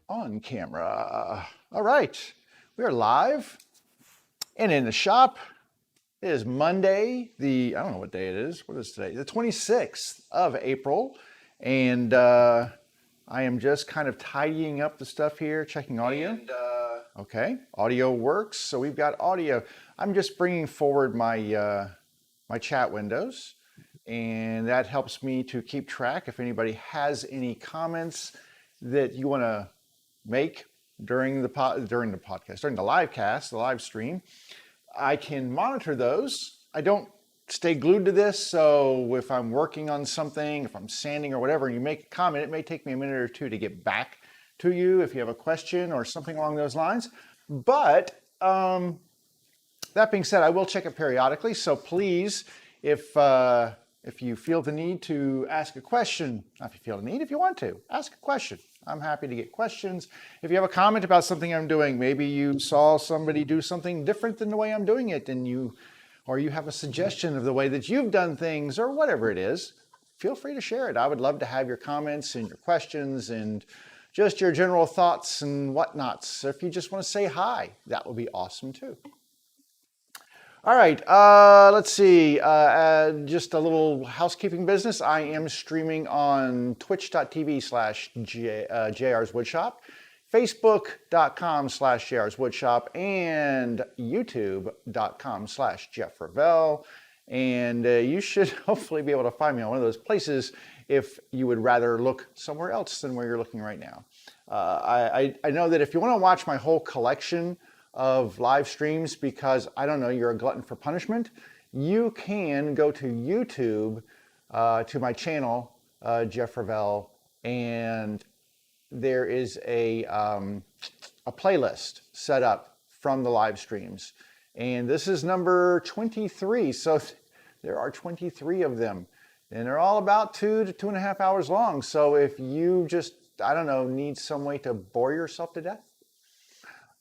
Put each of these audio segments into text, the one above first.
on camera. All right, we are live and in the shop. It is Monday, I don't know what day it is. What is today? The 26th of April. And I am just kind of tidying up the stuff here, checking audio. Okay, audio works. So we've got audio. I'm just bringing forward my, my chat windows. And that helps me to keep track. If anybody has any comments that you want to make during the podcast, during the live cast, the live stream, I can monitor those. I don't stay glued to this, so if I'm working on something, if I'm sanding or whatever, and you make a comment, it may take me a minute or two to get back to you if you have a question or something along those lines. But that being said, I will check it periodically. So please, if you feel the need to ask a question, not if you feel the need, if you want to, ask a question. I'm happy to get questions. If you have a comment about something I'm doing, maybe you saw somebody do something different than the way I'm doing it, or you have a suggestion of the way that you've done things, or whatever it is, feel free to share it. I would love to have your comments and your questions and just your general thoughts and whatnots. If you just want to say hi, that would be awesome too. All right, let's see, just a little housekeeping business. I am streaming on twitch.tv/JR's Woodshop, facebook.com/JR's Woodshop, and youtube.com/Jeff Ravel. And you should hopefully be able to find me on one of those places if you would rather look somewhere else than where you're looking right now. I know that if you want to watch my whole collection of live streams, because I don't know, you're a glutton for punishment, you can go to YouTube, to my channel, Jeff Ravel, and there is a playlist set up from the live streams. And this is number 23, so there are 23 of them. And they're all about 2 to 2.5 hours long. So if you just, I don't know, need some way to bore yourself to death,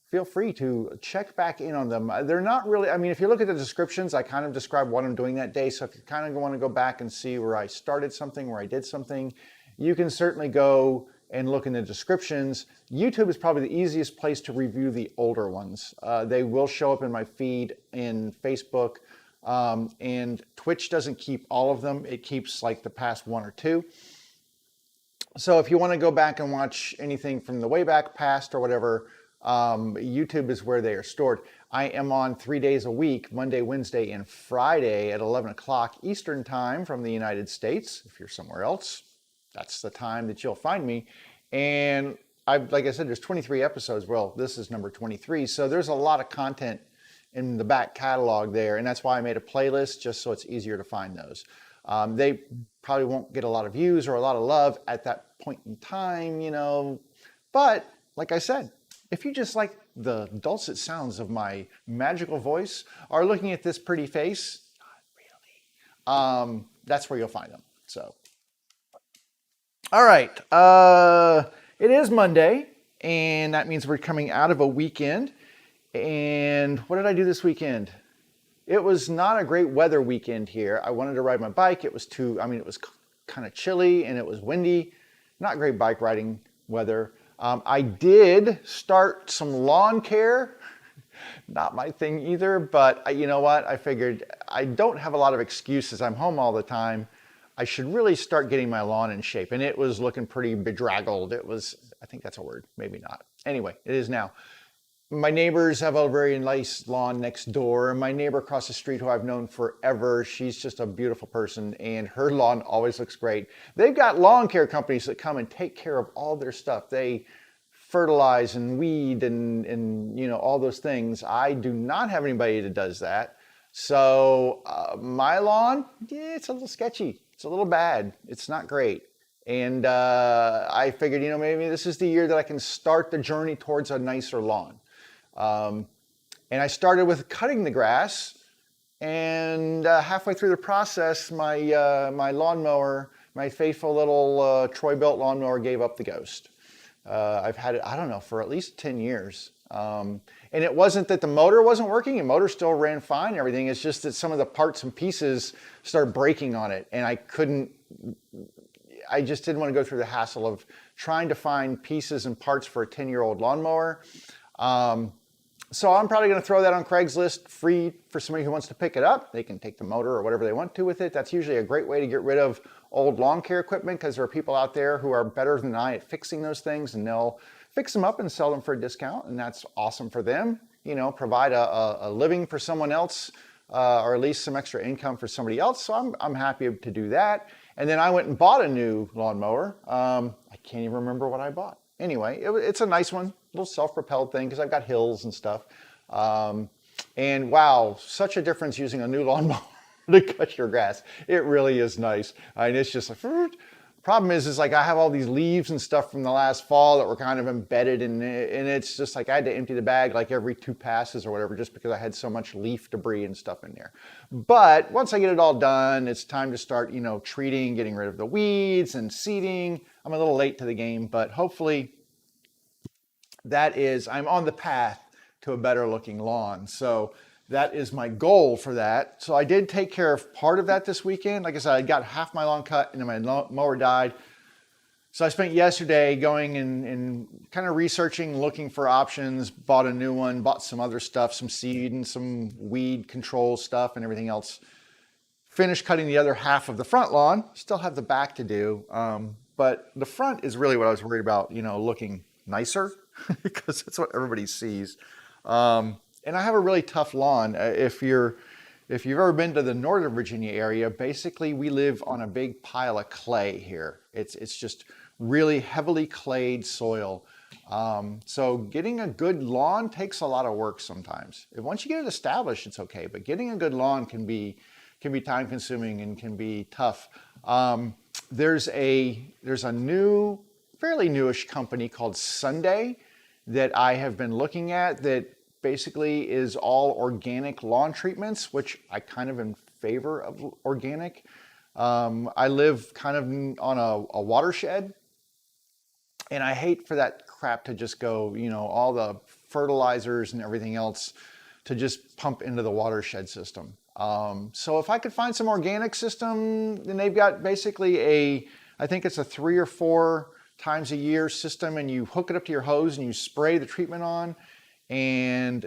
feel free to check back in on them. They're not really, I mean, if you look at the descriptions, I kind of describe what I'm doing that day. So if you kind of want to go back and see where I started something, where I did something, you can certainly go and look in the descriptions. YouTube is probably the easiest place to review the older ones. They will show up in my feed in Facebook, and Twitch doesn't keep all of them. It keeps like the past 1 or 2. So if you want to go back and watch anything from the way back past or whatever, YouTube is where they are stored. I am on 3 days a week, Monday, Wednesday, and Friday at 11 o'clock Eastern time from the United States. If you're somewhere else, that's the time that you'll find me. And like I said, there's 23 episodes. Well, this is number 23. So there's a lot of content in the back catalog there. And that's why I made a playlist, just so it's easier to find those. They probably won't get a lot of views or a lot of love at that point in time, you know, but like I said, if you just like the dulcet sounds of my magical voice or looking at this pretty face, not really, that's where you'll find them. So, all right, it is Monday, and that means we're coming out of a weekend. And what did I do this weekend? It was not a great weather weekend here. I wanted to ride my bike. It was it was kind of chilly and it was windy. Not great bike riding weather. I did start some lawn care. Not my thing either, but you know what? I figured I don't have a lot of excuses. I'm home all the time. I should really start getting my lawn in shape. And it was looking pretty bedraggled. It was, I think that's a word, maybe not. Anyway, it is now. My neighbors have a very nice lawn next door. And my neighbor across the street, who I've known forever, she's just a beautiful person, and her lawn always looks great. They've got lawn care companies that come and take care of all their stuff. They fertilize and weed and you know, all those things. I do not have anybody that does that. So my lawn, yeah, it's a little sketchy. It's a little bad. It's not great. And I figured, you know, maybe this is the year that I can start the journey towards a nicer lawn. And I started with cutting the grass, and halfway through the process, my lawnmower, my faithful little Troy-Bilt lawnmower, gave up the ghost. I've had it, I don't know, for at least 10 years. And it wasn't that the motor wasn't working. The motor still ran fine and everything. It's just that some of the parts and pieces started breaking on it, and I just didn't want to go through the hassle of trying to find pieces and parts for a 10-year-old lawnmower. So I'm probably going to throw that on Craigslist free for somebody who wants to pick it up. They can take the motor or whatever they want to with it. That's usually a great way to get rid of old lawn care equipment, because there are people out there who are better than I at fixing those things, and they'll fix them up and sell them for a discount, and that's awesome for them. You know, provide a living for someone else, or at least some extra income for somebody else. So I'm happy to do that. And then I went and bought a new lawnmower. I can't even remember what I bought. Anyway, it's a nice one, little self-propelled thing, because I've got hills and stuff. And wow, such a difference using a new lawnmower to cut your grass. It really is nice. I mean, it's just like, problem is like I have all these leaves and stuff from the last fall that were kind of embedded in it, and it's just like I had to empty the bag like every 2 passes or whatever, just because I had so much leaf debris and stuff in there. But once I get it all done, it's time to start, you know, treating, getting rid of the weeds and seeding. I'm a little late to the game, but hopefully I'm on the path to a better looking lawn. So that is my goal for that. So I did take care of part of that this weekend. Like I said, I got half my lawn cut and then my mower died. So I spent yesterday going and kind of researching, looking for options, bought a new one, bought some other stuff, some seed and some weed control stuff and everything else. Finished cutting the other half of the front lawn. Still have the back to do. But the front is really what I was worried about, you know, looking nicer because that's what everybody sees. And I have a really tough lawn. If you've ever been to the Northern Virginia area, basically we live on a big pile of clay here. It's just really heavily clayed soil. So getting a good lawn takes a lot of work sometimes. Once you get it established, it's okay, but getting a good lawn can be time consuming and can be tough. There's a new, fairly newish company called Sunday that I have been looking at that basically is all organic lawn treatments, which I kind of in favor of organic. I live kind of on a watershed, and I hate for that crap to just go, you know, all the fertilizers and everything else to just pump into the watershed system. So if I could find some organic system, then they've got basically I think it's a 3 or 4 times a year system, and you hook it up to your hose and you spray the treatment on. And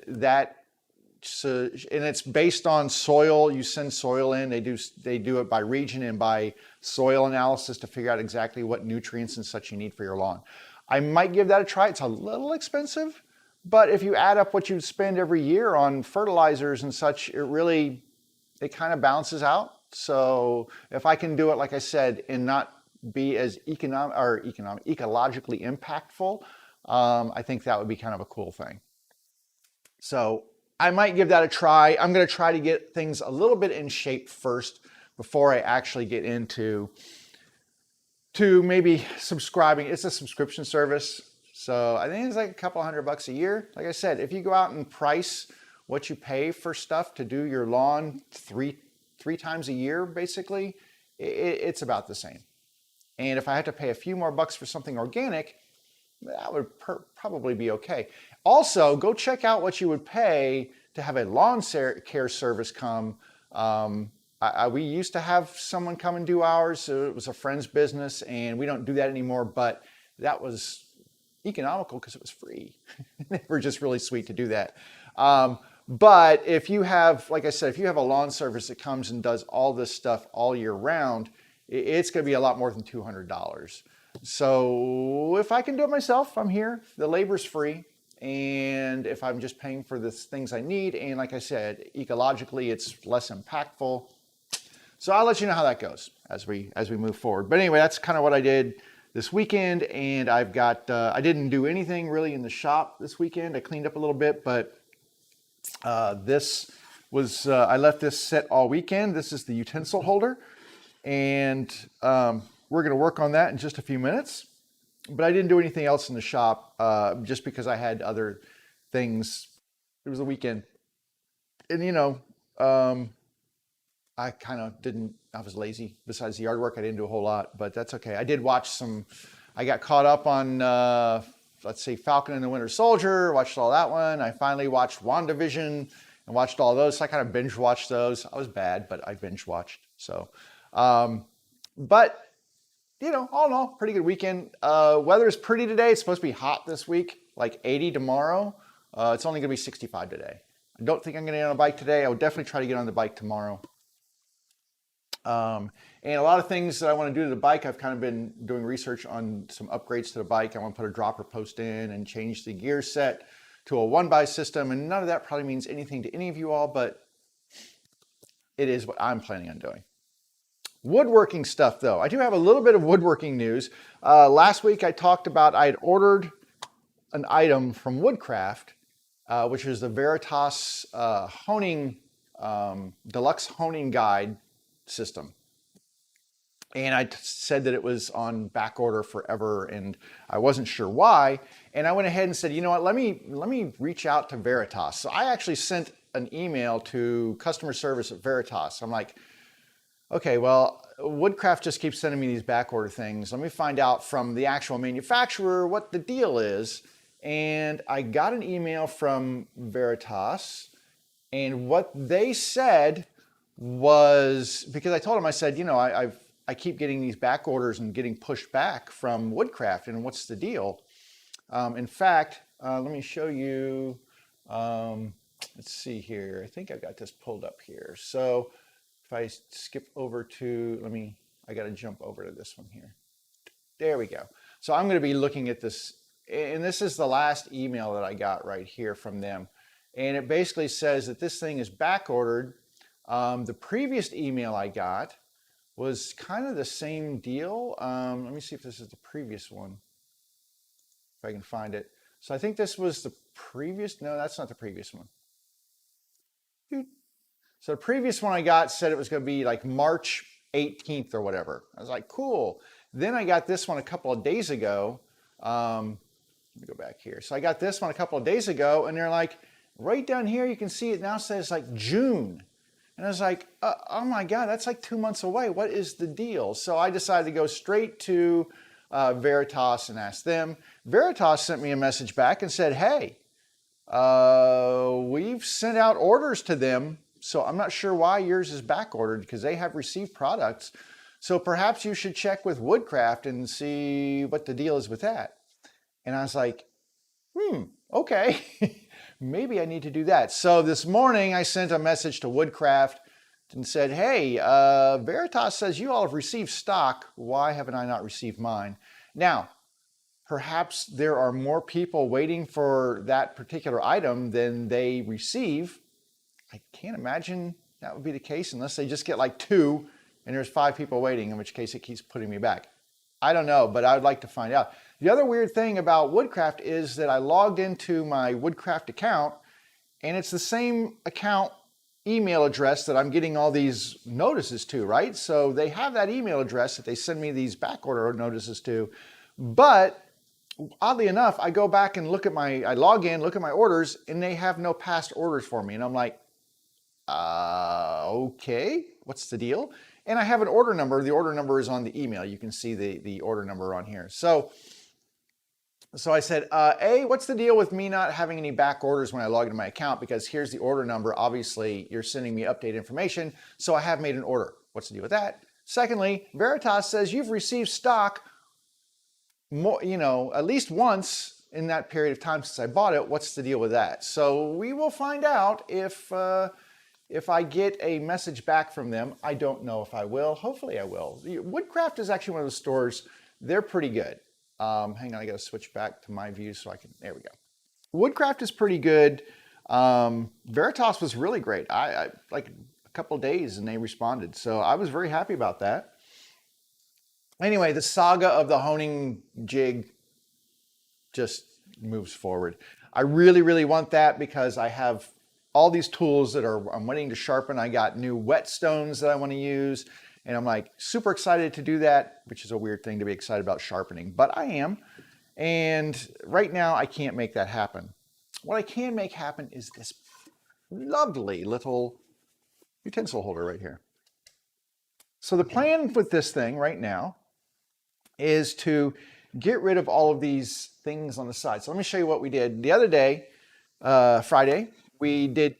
it's based on soil. You send soil in. They do it by region and by soil analysis to figure out exactly what nutrients and such you need for your lawn. I might give that a try. It's a little expensive, but if you add up what you spend every year on fertilizers and such, it kind of balances out. So if I can do it, like I said, and not be as ecologically impactful, I think that would be kind of a cool thing. So I might give that a try. I'm going to try to get things a little bit in shape first before I actually get into maybe subscribing. It's a subscription service. So I think it's like a couple $100 a year. Like I said, if you go out and price what you pay for stuff to do your lawn three times a year, basically, it's about the same. And if I had to pay a few more bucks for something organic, that would probably be okay. Also, go check out what you would pay to have a lawn care service come. We used to have someone come and do ours. So it was a friend's business, and we don't do that anymore, but that was economical because it was free. They were just really sweet to do that. But if you have, like I said, if you have a lawn service that comes and does all this stuff all year round, it's going to be a lot more than $200. So if I can do it myself, I'm here. The labor's free. And if I'm just paying for the things I need, and like I said, ecologically, it's less impactful. So I'll let you know how that goes as we move forward. But anyway, that's kind of what I did this weekend. And I've got, I didn't do anything really in the shop this weekend. I cleaned up a little bit, but this was, I left this set all weekend. This is the utensil holder. And we're going to work on that in just a few minutes. But I didn't do anything else in the shop just because I had other things. It was a weekend. And, you know, I kind of didn't, I was lazy. Besides the yard work, I didn't do a whole lot, but that's okay. I did watch I got caught up on, let's see, Falcon and the Winter Soldier, watched all that one. I finally watched WandaVision and watched all those. So I kind of binge watched those. I was bad, but I binge watched. So, but you know, all in all, pretty good weekend. Weather is pretty today. It's supposed to be hot this week, like 80 tomorrow. It's only going to be 65 today. I don't think I'm going to get on a bike today. I would definitely try to get on the bike tomorrow. And a lot of things that I want to do to the bike, I've kind of been doing research on some upgrades to the bike. I want to put a dropper post in and change the gear set to a 1x system. And none of that probably means anything to any of you all, but it is what I'm planning on doing. Woodworking stuff though. I do have a little bit of woodworking news. Last week I talked about I had ordered an item from Woodcraft, which is the Veritas honing, deluxe honing guide system. And I said that it was on back order forever and I wasn't sure why. And I went ahead and said, you know what, let me reach out to Veritas. So I actually sent an email to customer service at Veritas. I'm like, okay, well, Woodcraft just keeps sending me these back order things. Let me find out from the actual manufacturer what the deal is. And I got an email from Veritas, and what they said was, because I told them, I said, you know, I keep getting these back orders and getting pushed back from Woodcraft, and what's the deal? In fact, let me show you, let's see here. I think I've got this pulled up here. So if I skip over to, I got to jump over to this one here. There we go. So I'm going to be looking at this, and this is the last email that I got right here from them. And it basically says that this thing is back ordered. The previous email I got was kind of the same deal. Let me see if this is the previous one, if I can find it. So I think this was the previous, no, that's not the previous one. So the previous one I got said it was going to be like March 18th or whatever. I was like, cool. Then I got this one a couple of days ago. Let me go back here. So I got this one a couple of days ago, and they're like, right down here, you can see it now says like June. And I was like, oh my God, that's like 2 months away. What is the deal? So I decided to go straight to Veritas and ask them. Veritas sent me a message back and said, hey, we've sent out orders to them. So I'm not sure why yours is back ordered, because they have received products. So perhaps you should check with Woodcraft and see what the deal is with that. And I was like, okay, maybe I need to do that. So this morning I sent a message to Woodcraft and said, hey, Veritas says you all have received stock. Why haven't I not received mine? Now, perhaps there are more people waiting for that particular item than they receive. I can't imagine that would be the case unless they just get like 2 and there's 5 people waiting, in which case it keeps putting me back. I don't know, but I would like to find out. The other weird thing about Woodcraft is that I logged into my Woodcraft account, and it's the same account email address that I'm getting all these notices to, right? So they have that email address that they send me these back order notices to, but oddly enough, I go back and I log in, look at my orders, and they have no past orders for me. And I'm like, okay, what's the deal? And I have an order number. The order number is on the email. You can see the order number on here. So I said, A, what's the deal with me not having any back orders when I log into my account? Because here's the order number. Obviously, you're sending me updated information. So I have made an order. What's the deal with that? Secondly, Veritas says you've received stock more, at least once in that period of time since I bought it. What's the deal with that? So we will find out if I get a message back from them. I don't know if I will. Hopefully I will. Woodcraft is actually one of the stores. They're pretty good. Hang on, I got to switch back to my view so I can, there we go. Woodcraft is pretty good. Veritas was really great. I like a couple of days and they responded. So I was very happy about that. Anyway, the saga of the honing jig just moves forward. I really, really want that because I have all these tools that I'm waiting to sharpen. I got new whetstones that I want to use. And I'm like super excited to do that, which is a weird thing to be excited about sharpening, but I am. And right now I can't make that happen. What I can make happen is this lovely little utensil holder right here. So the plan with this thing right now is to get rid of all of these things on the side. So let me show you what we did. The other day, Friday, we did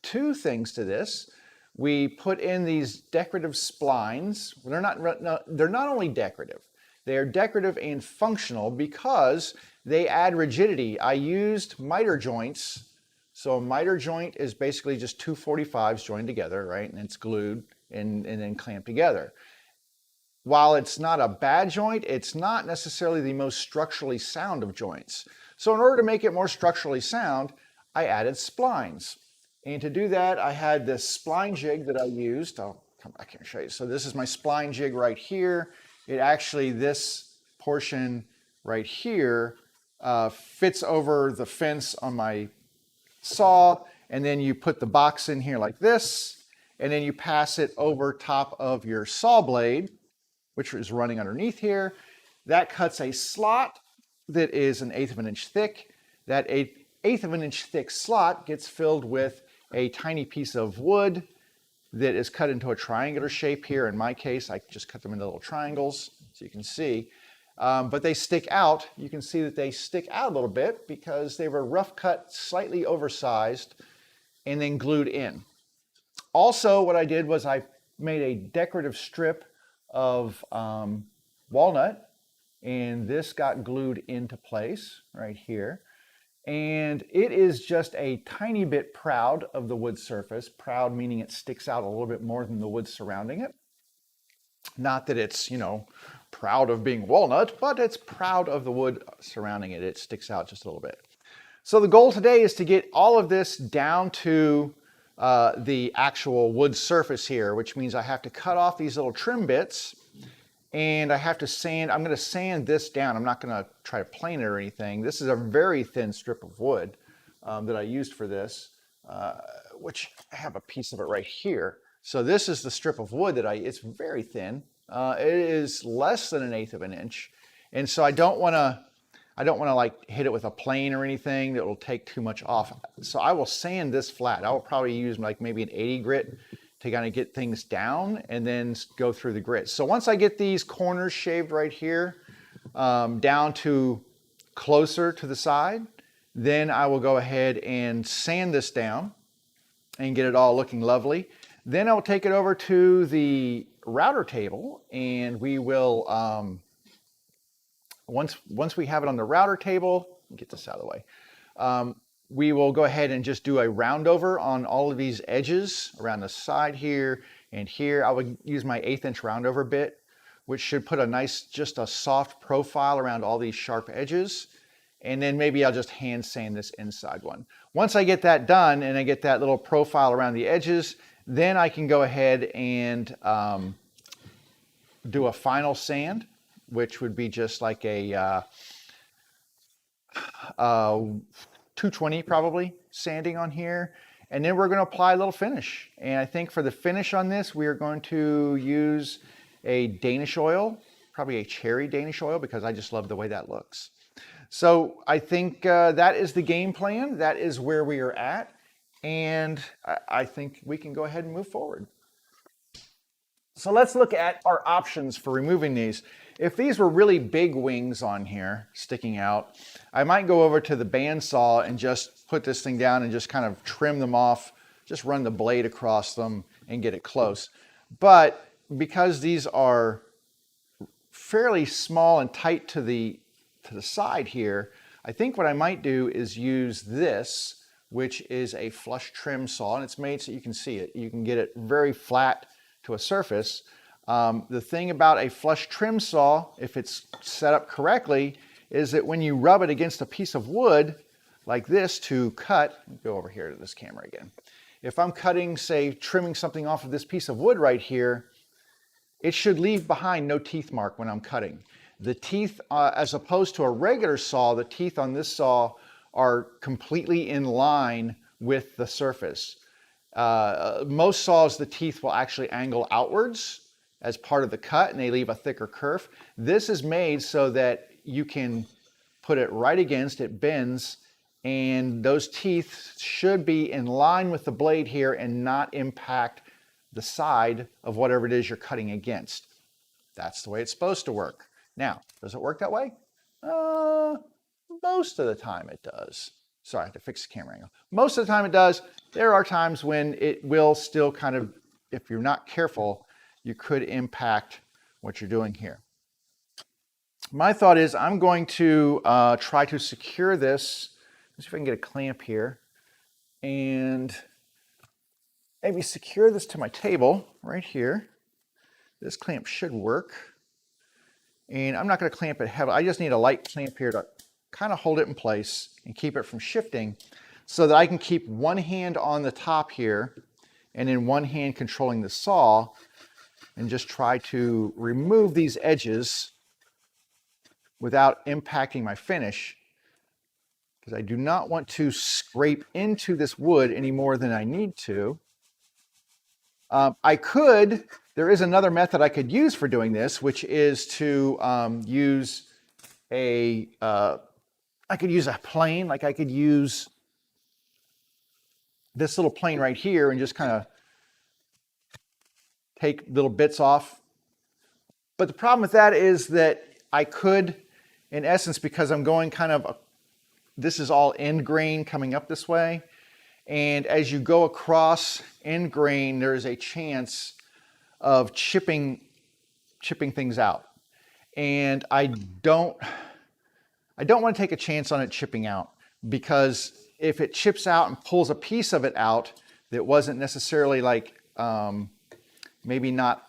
2 things to this. We put in these decorative splines. They're not only decorative, They are decorative and functional because they add rigidity. I used miter joints. So a miter joint is basically just two 45s joined together, right? And it's glued and then clamped together. While it's not a bad joint, it's not necessarily the most structurally sound of joints. So in order to make it more structurally sound, I added splines. And to do that, I had this spline jig that I used. I'll come back here and show you. So this is my spline jig right here. It actually, this portion right here fits over the fence on my saw, and then you put the box in here like this, and then you pass it over top of your saw blade, which is running underneath here. That cuts a slot that is 1/8 of an inch thick. That 1/8 of an inch thick slot gets filled with a tiny piece of wood that is cut into a triangular shape here. In my case, I just cut them into little triangles, so you can see. But they stick out. You can see that they stick out a little bit because they were rough cut, slightly oversized, and then glued in. Also, what I did was I made a decorative strip of walnut, and this got glued into place right here. And it is just a tiny bit proud of the wood surface. Proud meaning it sticks out a little bit more than the wood surrounding it. Not that it's, proud of being walnut, but it's proud of the wood surrounding it. It sticks out just a little bit. So the goal today is to get all of this down to the actual wood surface here, which means I have to cut off these little trim bits, and I have to sand. I'm going to sand this down. I'm not going to try to plane it or anything. This is a very thin strip of wood that I used for this, which I have a piece of it right here. So this is the strip of wood that it's very thin. It is less than 1/8 of an inch. And so I don't want to like hit it with a plane or anything that will take too much off. So I will sand this flat. I will probably use like maybe an 80 grit to kind of get things down and then go through the grit. So once I get these corners shaved right here down to closer to the side, then I will go ahead and sand this down and get it all looking lovely. Then I'll take it over to the router table, and we will, once we have it on the router table, get this out of the way, we will go ahead and just do a round over on all of these edges around the side here and here. I would use my 1/8 inch round over bit, which should put a nice, just a soft profile around all these sharp edges. And then maybe I'll just hand sand this inside one. Once I get that done and I get that little profile around the edges, then I can go ahead and do a final sand, which would be just like a 220 probably sanding on here. And then we're going to apply a little finish. And I think for the finish on this, we are going to use a Danish oil, probably a cherry Danish oil, because I just love the way that looks. So I think that is the game plan. That is where we are at. And I think we can go ahead and move forward. So let's look at our options for removing these. If these were really big wings on here sticking out, I might go over to the bandsaw and just put this thing down and just kind of trim them off, just run the blade across them and get it close. But because these are fairly small and tight to the side here, I think what I might do is use this, which is a flush trim saw, and it's made so you can see it. You can get it very flat to a surface. The thing about a flush trim saw, if it's set up correctly, is that when you rub it against a piece of wood like this to cut, go over here to this camera again. If I'm cutting, say, trimming something off of this piece of wood right here, it should leave behind no teeth mark when I'm cutting. The teeth, as opposed to a regular saw, the teeth on this saw are completely in line with the surface. Most saws, the teeth will actually angle outwards as part of the cut, and they leave a thicker kerf. This is made so that you can put it right against, it bends, and those teeth should be in line with the blade here and not impact the side of whatever it is you're cutting against. That's the way it's supposed to work. Now, does it work that way? Most of the time it does. Sorry, I have to fix the camera angle. Most of the time it does. There are times when it will still kind of, if you're not careful, you could impact what you're doing here. my thought is I'm going to try to secure this. Let's see if I can get a clamp here and maybe secure this to my table right here. This clamp should work. And I'm not going to clamp it heavily. I just need a light clamp here to kind of hold it in place and keep it from shifting so that I can keep one hand on the top here and then one hand controlling the saw and just try to remove these edges without impacting my finish, because I do not want to scrape into this wood any more than I need to. There is another method I could use for doing this, which is to use I could use a plane, like I could use this little plane right here and just kind of take little bits off. But the problem with that is that I could, in essence, because I'm going kind of, this is all end grain coming up this way. And as you go across end grain, there is a chance of chipping things out. And I don't want to take a chance on it chipping out, because if it chips out and pulls a piece of it out that wasn't necessarily like maybe not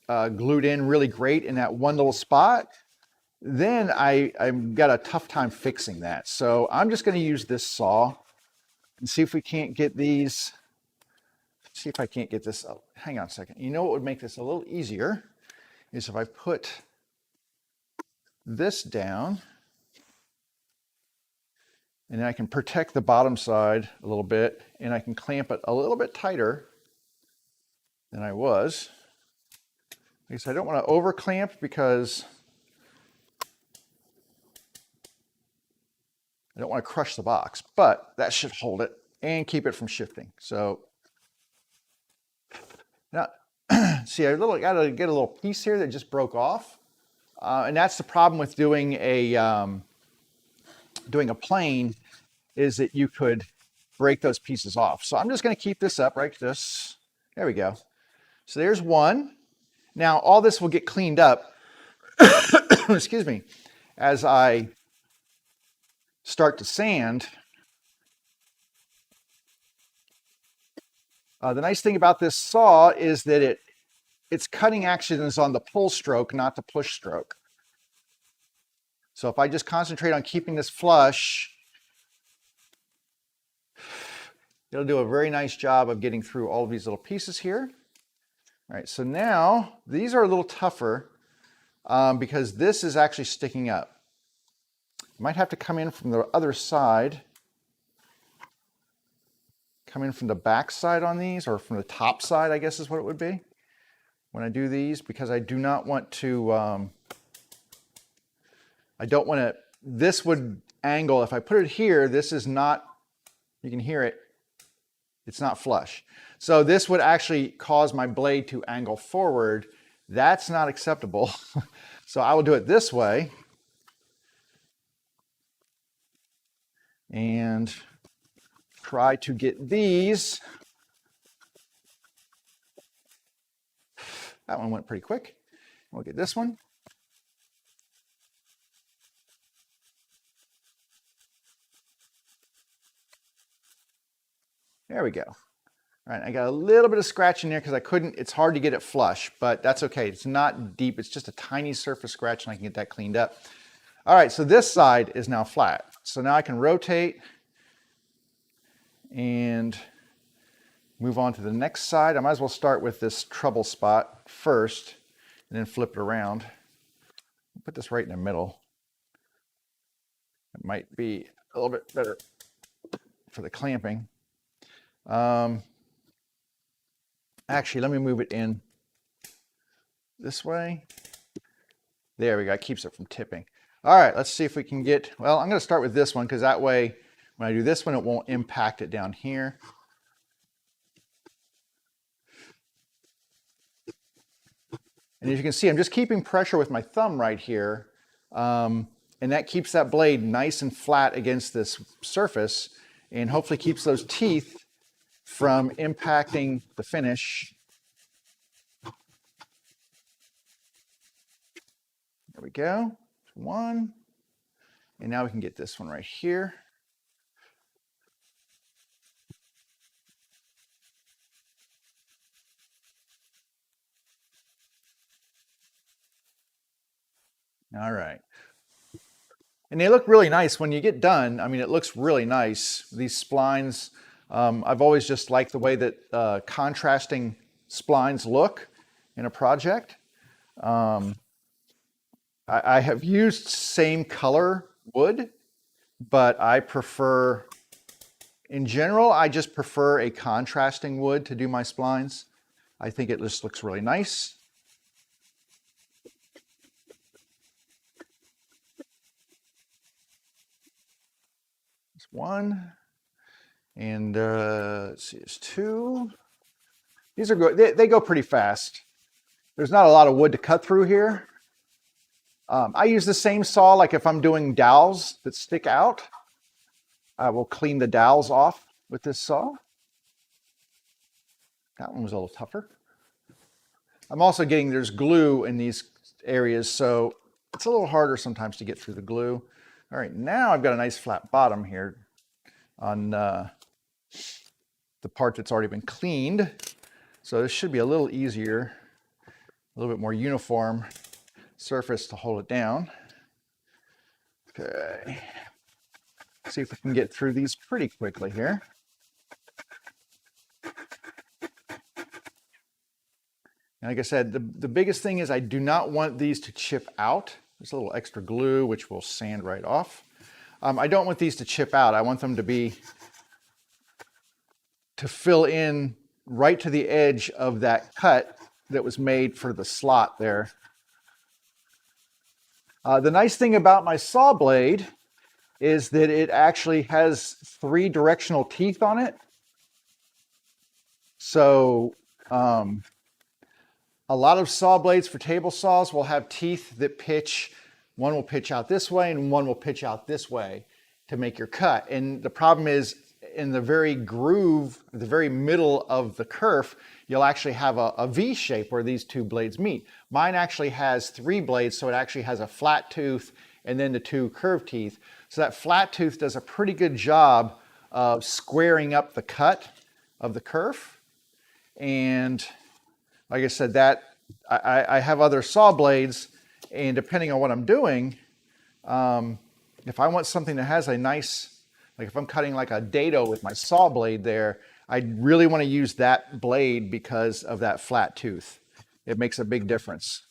glued in really great in that one little spot, then I've got a tough time fixing that. So I'm just going to use this saw and see if we can't get these. See if I can't get this up. Hang on a second. You know what would make this a little easier is if I put this down, and then I can protect the bottom side a little bit, and I can clamp it a little bit tighter than I was. I guess I don't want to over clamp because I don't want to crush the box, but that should hold it and keep it from shifting. So now, see, I got to get a little piece here that just broke off. And that's the problem with doing a plane, is that you could break those pieces off. So I'm just going to keep this up right this. There we go. So there's one. Now all this will get cleaned up, excuse me, as I start to sand. The nice thing about this saw is that its cutting action is on the pull stroke, not the push stroke. So if I just concentrate on keeping this flush, it'll do a very nice job of getting through all of these little pieces here. All right, so now these are a little tougher because this is actually sticking up. I might have to come in from the other side, come in from the back side on these, or from the top side, I guess is what it would be when I do these, because I do not want to, I don't want to, this would angle, if I put it here, this is not, you can hear it, it's not flush. So this would actually cause my blade to angle forward. That's not acceptable. So I will do it this way. And try to get these. That one went pretty quick. We'll get this one. There we go. All right, I got a little bit of scratch in there because I couldn't, it's hard to get it flush, but that's okay. It's not deep, it's just a tiny surface scratch and I can get that cleaned up. All right, so this side is now flat. So now I can rotate and move on to the next side. I might as well start with this trouble spot first and then flip it around. Put this right in the middle. It might be a little bit better for the clamping. Actually, let me move it in this way. There we go, it keeps it from tipping. All right, let's see if we can get, well, I'm gonna start with this one because that way, when I do this one, it won't impact it down here. And as you can see, I'm just keeping pressure with my thumb right here. And that keeps that blade nice and flat against this surface and hopefully keeps those teeth from impacting the finish. There we go. one. And now we can get this one right here. All right. And they look really nice when you get done. I mean, it looks really nice. These splines, I've always just liked the way that contrasting splines look in a project. I have used same color wood, but I prefer, in general, I just prefer a contrasting wood to do my splines. I think it just looks really nice. There's one. And let's see, there's two. These are good. They go pretty fast. There's not a lot of wood to cut through here. I use the same saw, like if I'm doing dowels that stick out, I will clean the dowels off with this saw. That one was a little tougher. I'm also getting, there's glue in these areas, so it's a little harder sometimes to get through the glue. All right, now I've got a nice flat bottom here on the part that's already been cleaned. So this should be a little easier, a little bit more uniform surface to hold it down. Okay, see if we can get through these pretty quickly here. And like I said, the biggest thing is I do not want these to chip out. There's a little extra glue, which will sand right off. I don't want these to chip out. I want them to fill in right to the edge of that cut that was made for the slot there. The nice thing about my saw blade is that it actually has 3 directional teeth on it. So a lot of saw blades for table saws will have teeth that pitch. One will pitch out this way and one will pitch out this way to make your cut. And the problem is in the very groove, the very middle of the kerf, you'll actually have a V shape where these 2 blades meet. Mine actually has 3 blades, so it actually has a flat tooth and then the 2 curved teeth. So that flat tooth does a pretty good job of squaring up the cut of the kerf. And like I said, that I have other saw blades, and depending on what I'm doing, if I want something that has a nice, like if I'm cutting like a dado with my saw blade there, I really want to use that blade because of that flat tooth. It makes a big difference.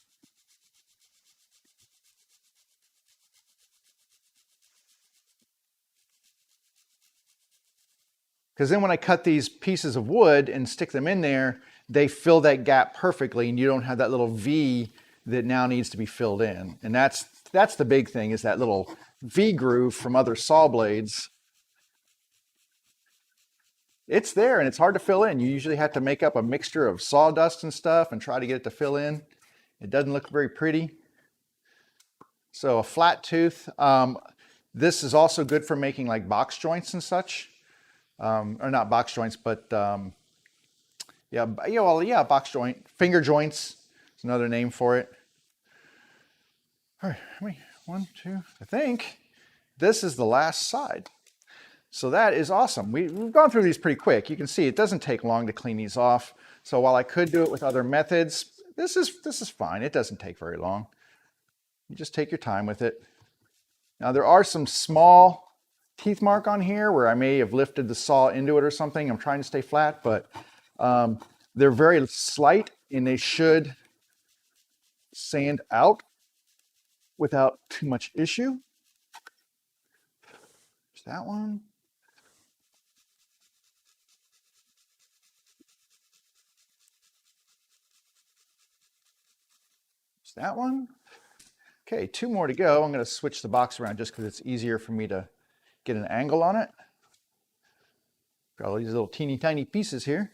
Because then when I cut these pieces of wood and stick them in there, they fill that gap perfectly, and you don't have that little V that now needs to be filled in. And that's the big thing, is that little V groove from other saw blades. It's there and it's hard to fill in. You usually have to make up a mixture of sawdust and stuff and try to get it to fill in. It doesn't look very pretty. So a flat tooth. This is also good for making like box joints and such. Or not box joints, but box joint. Finger joints is another name for it. All right, 1, 2, I think this is the last side. So that is awesome. We've gone through these pretty quick. You can see it doesn't take long to clean these off. So while I could do it with other methods, this is fine. It doesn't take very long. You just take your time with it. Now there are some small teeth mark on here where I may have lifted the saw into it or something. I'm trying to stay flat, but they're very slight and they should sand out without too much issue. There's that one. There's that one. Okay, 2 more to go. I'm going to switch the box around just because it's easier for me to get an angle on it. Got all these little teeny tiny pieces here.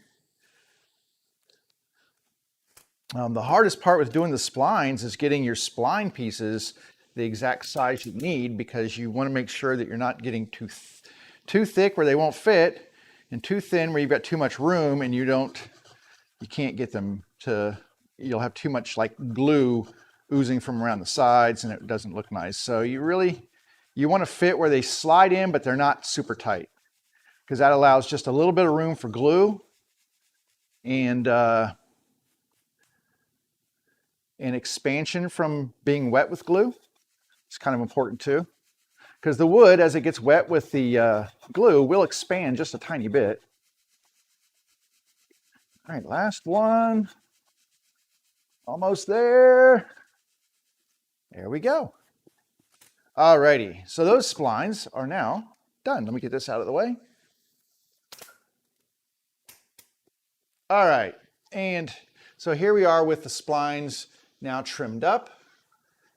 The hardest part with doing the splines is getting your spline pieces the exact size you need, because you want to make sure that you're not getting too thick where they won't fit and too thin where you've got too much room and you can't get them to, you'll have too much like glue oozing from around the sides and it doesn't look nice. So you want to fit where they slide in, but they're not super tight, because that allows just a little bit of room for glue and expansion from being wet with glue. It's kind of important too, because the wood, as it gets wet with the glue, will expand just a tiny bit. All right, last one. Almost there. There we go. All righty, so those splines are now done. Let me get this out of the way. All right, and so here we are with the splines now trimmed up.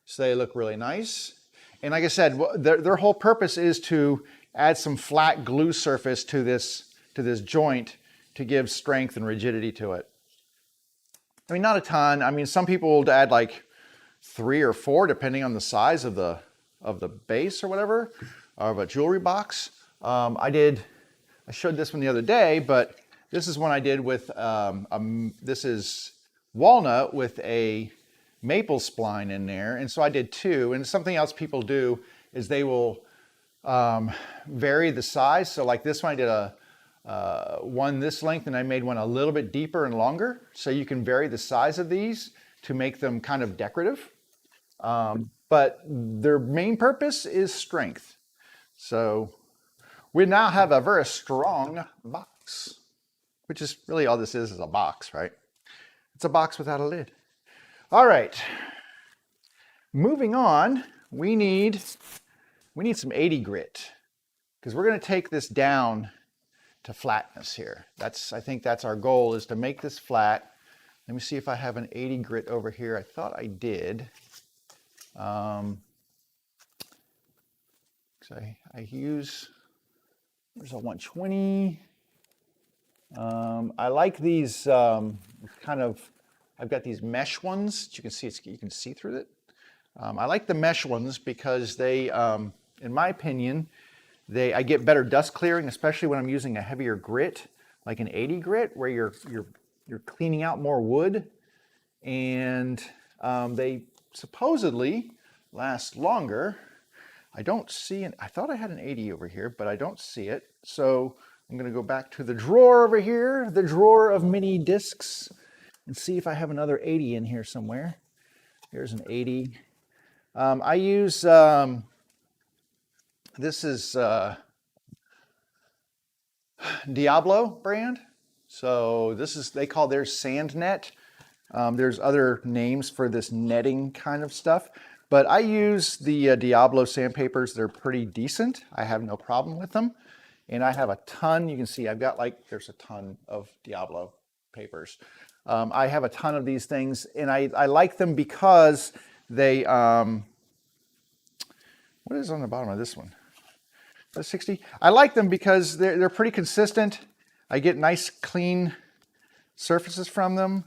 So they look really nice. And like I said, their whole purpose is to add some flat glue surface to this joint to give strength and rigidity to it. I mean, not a ton. I mean, some people will add like 3 or 4, depending on the size of the base or whatever, of a jewelry box. I showed this one the other day, but this is one I did with, this is walnut with a maple spline in there. And so I did 2. And something else people do is they will vary the size. So like this one, I did one this length, and I made one a little bit deeper and longer. So you can vary the size of these to make them kind of decorative. But their main purpose is strength. So we now have a very strong box, which is really all this is a box, right? It's a box without a lid. All right, moving on, we need some 80 grit, because we're going to take this down to flatness here. I think that's our goal, is to make this flat. Let me see if I have an 80 grit over here. I thought I did. I use, there's a 120. I like these kind of, I've got these mesh ones. You can see through it. I like the mesh ones because they, in my opinion, I get better dust clearing, especially when I'm using a heavier grit, like an 80 grit, where you're cleaning out more wood, and they supposedly last longer. I don't see it. I thought I had an 80 over here, but I don't see it. So I'm going to go back to the drawer over here, the drawer of mini discs, and see if I have another 80 in here somewhere. Here's an 80. I use, this is Diablo brand. So they call theirs sand net. There's other names for this netting kind of stuff, but I use the Diablo sandpapers. They're pretty decent. I have no problem with them. And I have a ton. You can see I've got there's a ton of Diablo papers. I have a ton of these things, and I like them because they, what is on the bottom of this one? That's 60. I like them because they're pretty consistent. I get nice clean surfaces from them.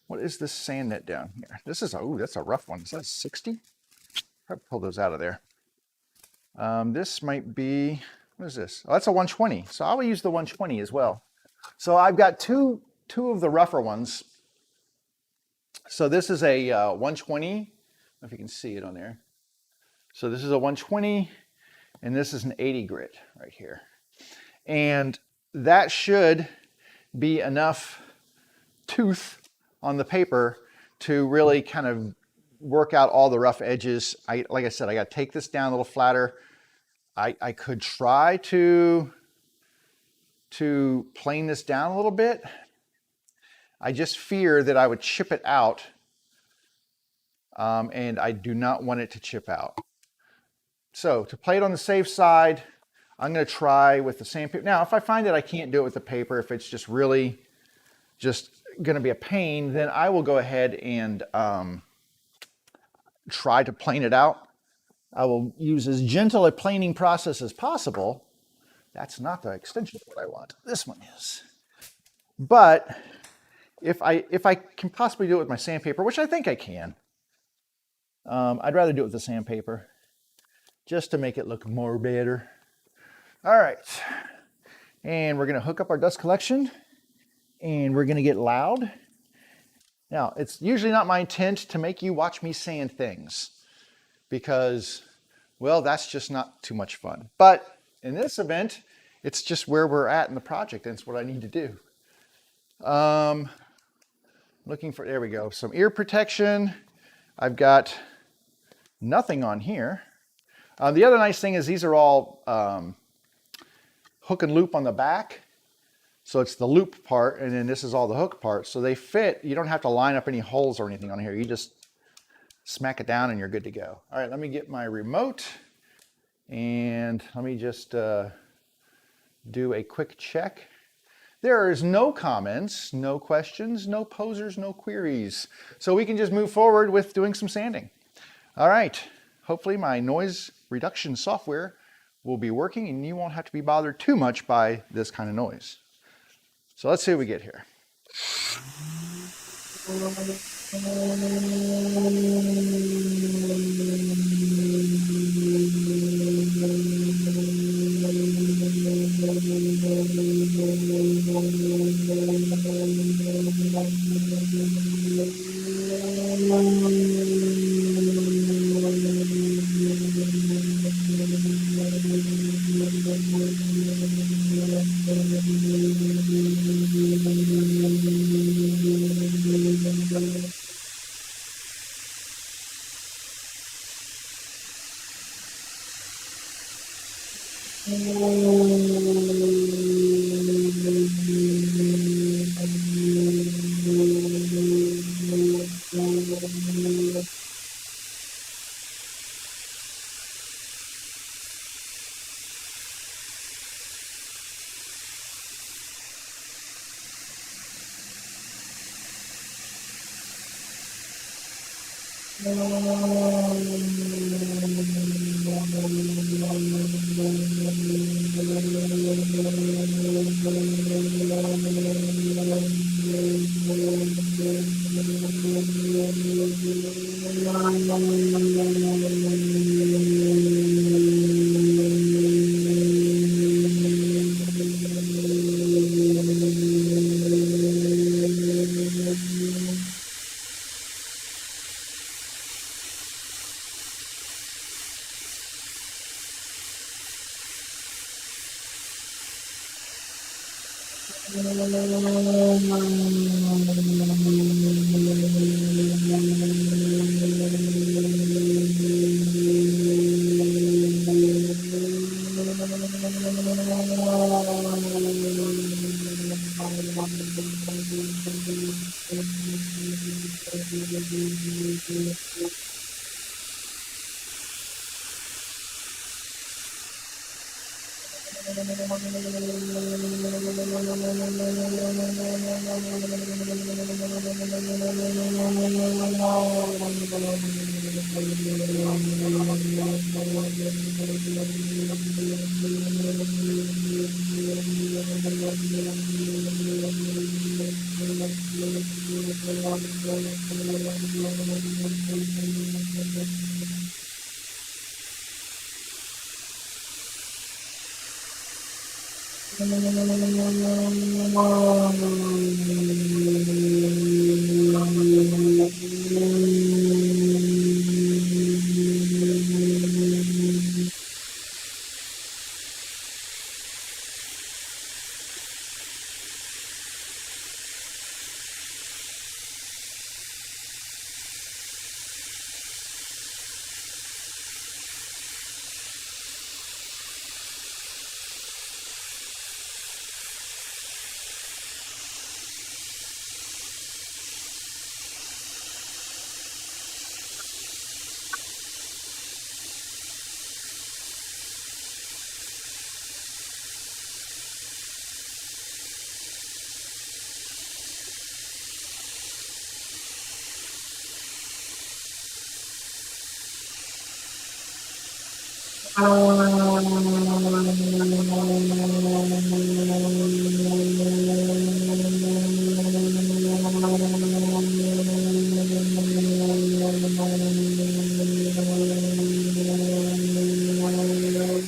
What is this sand net down here? This is, that's a rough one. Is that 60? Probably pull those out of there. This might be, what is this? Oh, that's a 120. So I will use the 120 as well. So I've got two of the rougher ones. So this is a 120. I don't know if you can see it on there. So this is a 120, and this is an 80 grit right here. And that should be enough tooth on the paper to really kind of work out all the rough edges. Like I said, I got to take this down a little flatter. I could try to plane this down a little bit. I just fear that I would chip it out, and I do not want it to chip out. So to play it on the safe side, I'm going to try with the sandpaper. Now, if I find that I can't do it with the paper, if it's just really just going to be a pain, then I will go ahead and try to plane it out. I will use as gentle a planing process as possible. That's not the extension of what I want. This one is. But if I can possibly do it with my sandpaper, which I think I can, I'd rather do it with the sandpaper just to make it look more better. All right, and we're going to hook up our dust collection, and we're going to get loud. Now, it's usually not my intent to make you watch me sand things because, well, that's just not too much fun. But in this event, it's just where we're at in the project, and it's what I need to do. Looking for, there we go, some ear protection. I've got nothing on here. The other nice thing is these are all hook and loop on the back. So it's the loop part, and then this is all the hook part. So they fit. You don't have to line up any holes or anything on here. You just smack it down and you're good to go. All right, let me get my remote and let me just do a quick check. There is no comments, no questions, no posers, no queries. So we can just move forward with doing some sanding. All right, hopefully my noise reduction software will be working and you won't have to be bothered too much by this kind of noise. So let's see what we get here.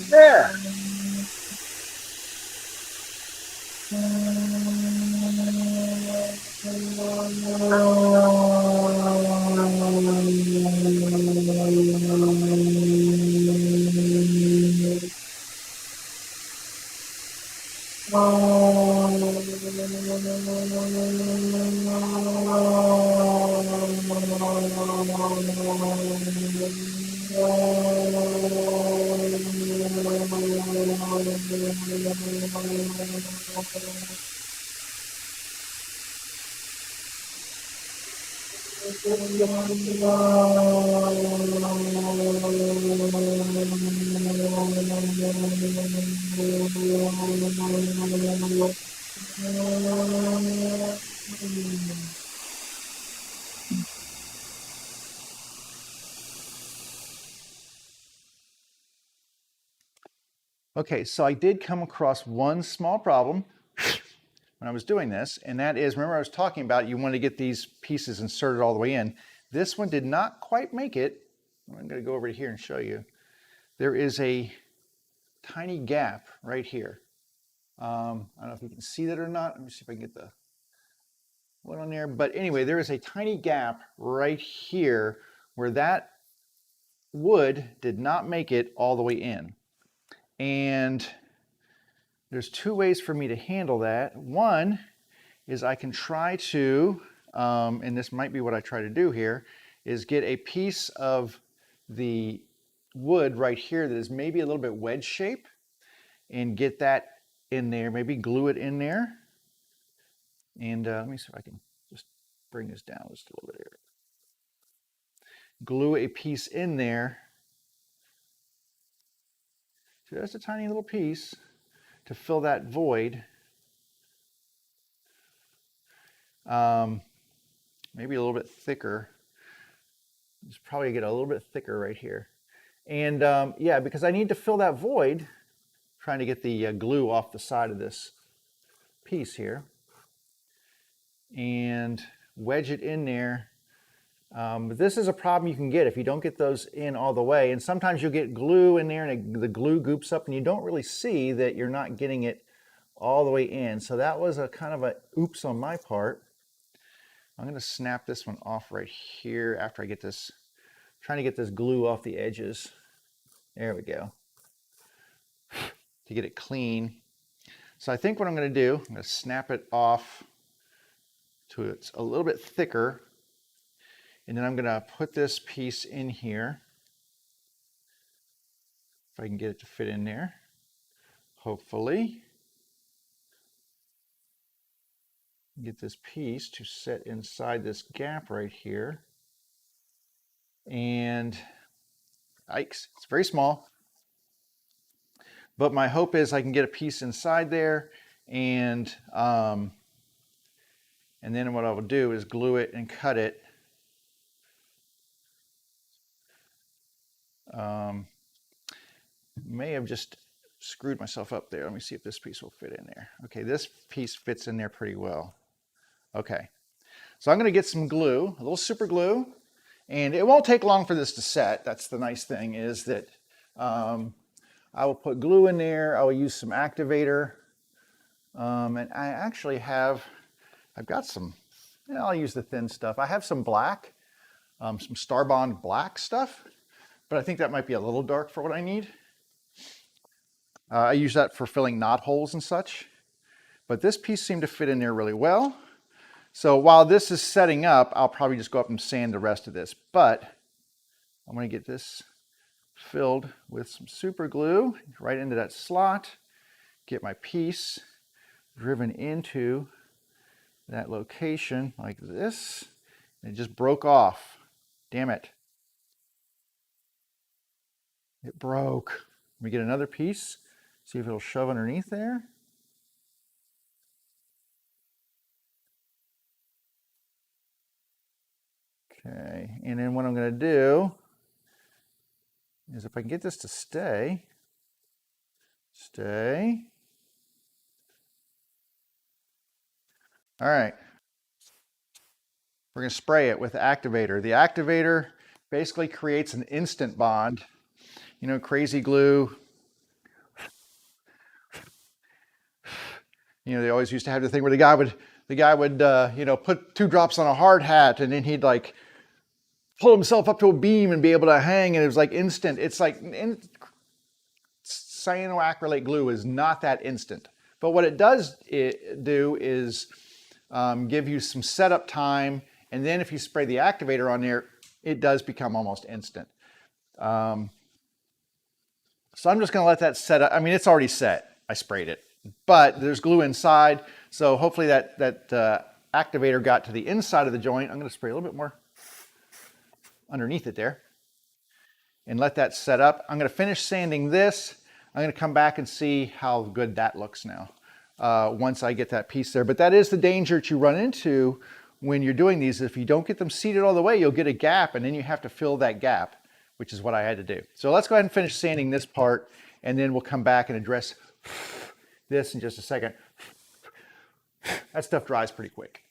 There. Okay, so I did come across one small problem when I was doing this, and that is, remember I was talking about you want to get these pieces inserted all the way in. This one did not quite make it. I'm going to go over here and show you. There is a tiny gap right here. I don't know if you can see that or not. Let me see if I can get the one on there. But anyway, there is a tiny gap right here where that wood did not make it all the way in. And there's two ways for me to handle that. One is I can try to, and this might be what I try to do here, is get a piece of the wood right here that is maybe a little bit wedge shape and get that in there, maybe glue it in there. And let me see if I can just bring this down just a little bit here. Glue a piece in there. Just a tiny little piece to fill that void. Maybe a little bit thicker. Just probably get a little bit thicker right here. And yeah, because I need to fill that void, trying to get the glue off the side of this piece here. And wedge it in there. But this is a problem you can get if you don't get those in all the way. And sometimes you'll get glue in there and the glue goops up and you don't really see that you're not getting it all the way in. So that was a kind of a oops on my part. I'm going to snap this one off right here after I get this, trying to get this glue off the edges. There we go. To get it clean. So I think what I'm going to do, I'm going to snap it off to it's a little bit thicker. And then I'm going to put this piece in here. If I can get it to fit in there, hopefully. Get this piece to set inside this gap right here. And yikes, it's very small. But my hope is I can get a piece inside there, and then what I will do is glue it and cut it. May have just screwed myself up there. Let me see if this piece will fit in there. Okay, this piece fits in there pretty well. Okay, so I'm going to get some glue, a little super glue, and it won't take long for this to set. That's the nice thing, is that I will put glue in there. I will use some activator, and I actually have, I've got some, I'll use the thin stuff. I have some black, some Starbond black stuff, but I think that might be a little dark for what I need. I use that for filling knot holes and such, but this piece seemed to fit in there really well. So while this is setting up, I'll probably just go up and sand the rest of this, but I'm going to get this filled with some super glue right into that slot, get my piece driven into that location like this, and it just broke off. Damn it. It broke. Let me get another piece, see if it'll shove underneath there. Okay, and then what I'm going to do is if I can get this to stay. All right. We're going to spray it with the activator. The activator basically creates an instant bond. You know, crazy glue. You know, they always used to have the thing where the guy would, you know, put 2 drops on a hard hat and then he'd like pull himself up to a beam and be able to hang, and it was like instant. It's like cyanoacrylate glue is not that instant. But what it does do is give you some setup time, and then if you spray the activator on there, it does become almost instant. So I'm just going to let that set up. I mean, it's already set. I sprayed it, but there's glue inside, so hopefully that activator got to the inside of the joint. I'm going to spray a little bit more underneath it there and let that set up. I'm going to finish sanding this. I'm going to come back and see how good that looks now once I get that piece there. But that is the danger that you run into when you're doing these. If you don't get them seated all the way, you'll get a gap, and then you have to fill that gap, which is what I had to do. So let's go ahead and finish sanding this part, and then we'll come back and address this in just a second. That stuff dries pretty quick.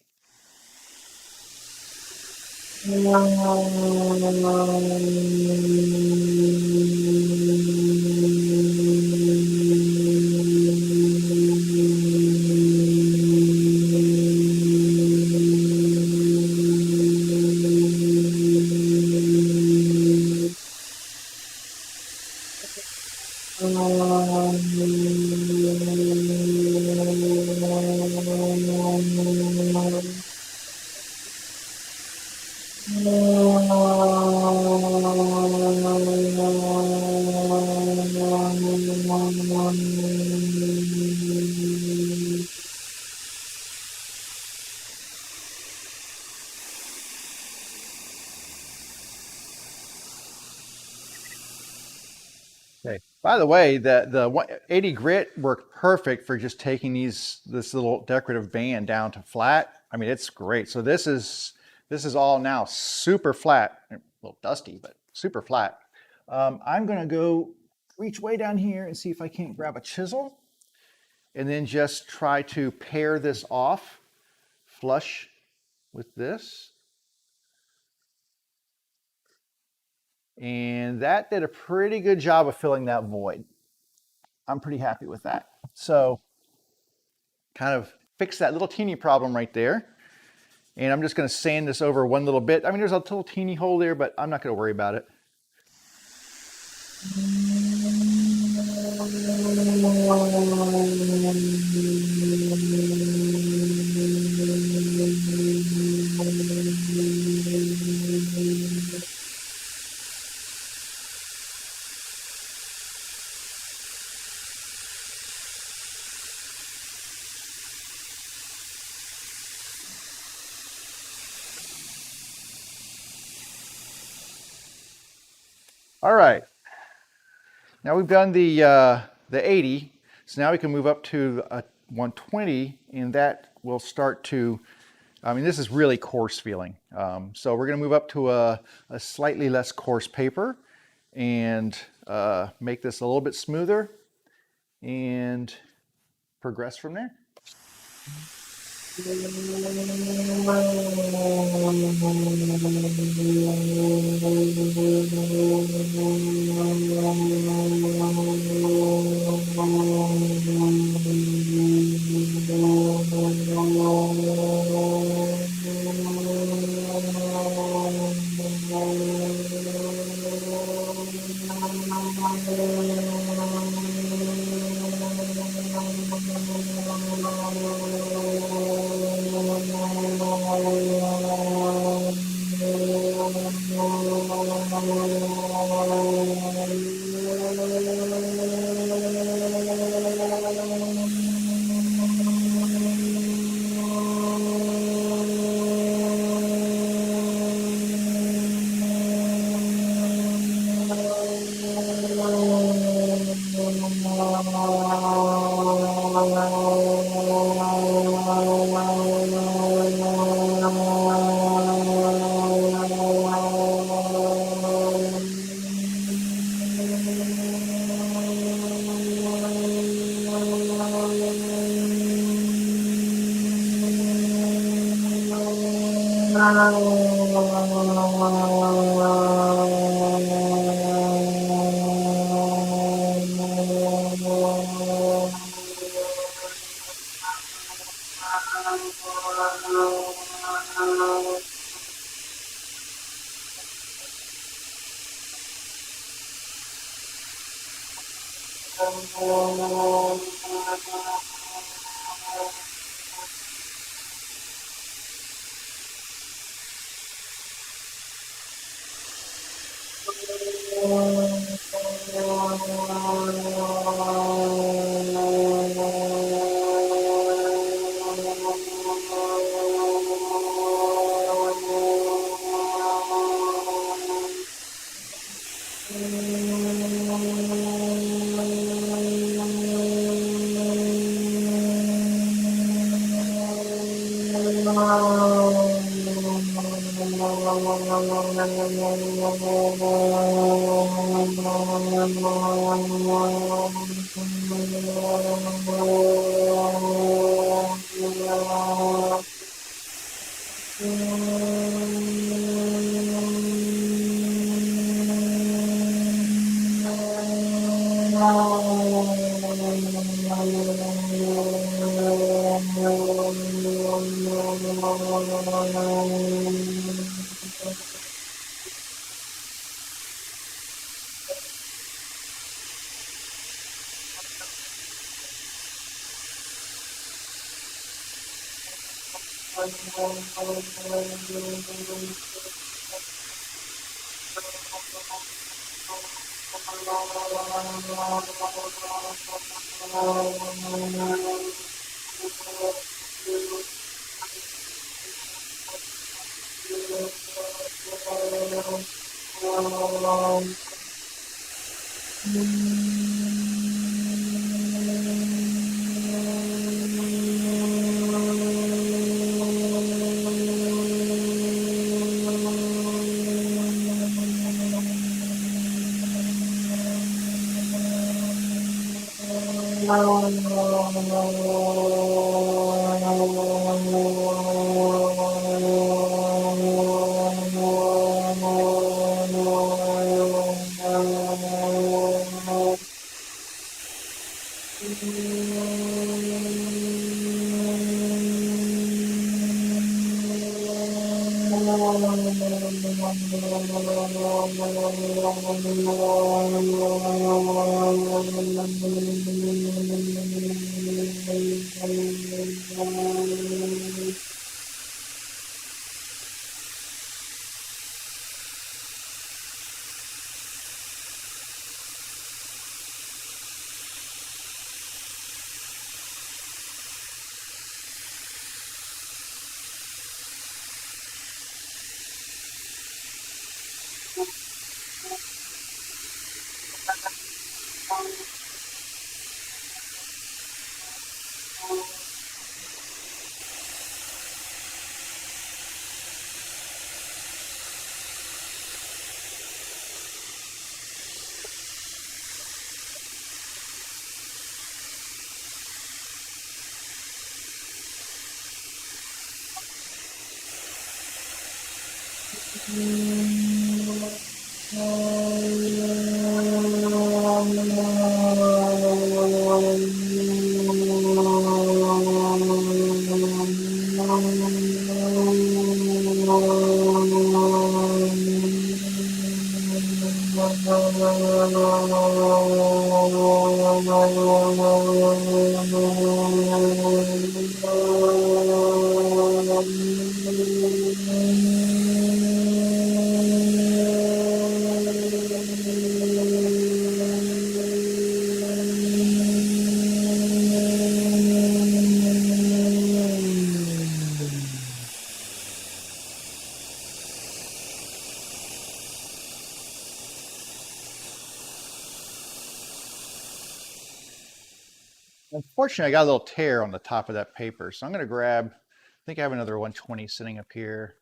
Okay. By the way, the 80 grit worked perfect for just taking this little decorative band down to flat. I mean, it's great. So this is all now super flat, a little dusty, but super flat. I'm gonna go reach way down here and see if I can't grab a chisel, and then just try to pair this off flush with this. And that did a pretty good job of filling that void. I'm pretty happy with that. So kind of fix that little teeny problem right there. And I'm just going to sand this over one little bit. I mean, there's a little teeny hole there, but I'm not going to worry about it. All right, now we've done the 80, so now we can move up to a 120, and that will start to, I mean, this is really coarse feeling. So we're gonna move up to a slightly less coarse paper and make this a little bit smoother and progress from there. Unfortunately, I got a little tear on the top of that paper, so I'm going to grab, I think I have another 120 sitting up here,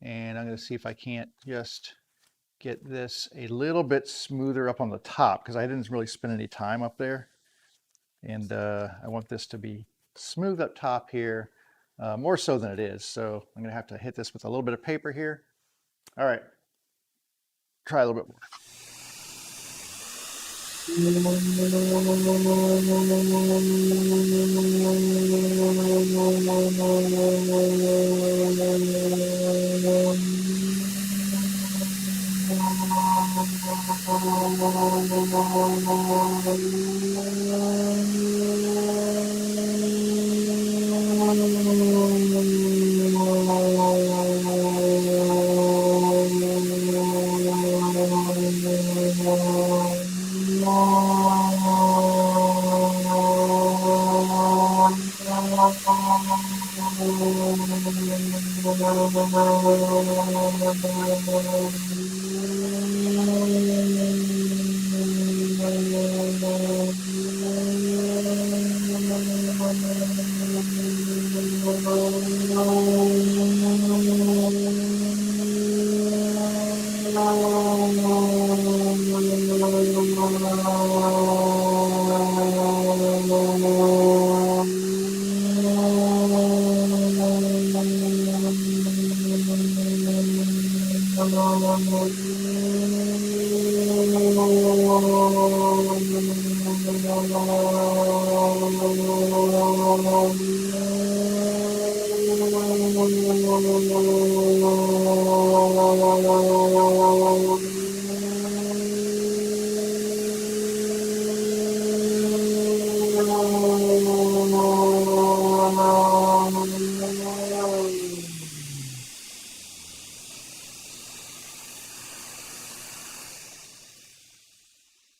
and I'm going to see if I can't just get this a little bit smoother up on the top, because I didn't really spend any time up there, and I want this to be smooth up top here, more so than it is, so I'm going to have to hit this with a little bit of paper here. All right, try a little bit more.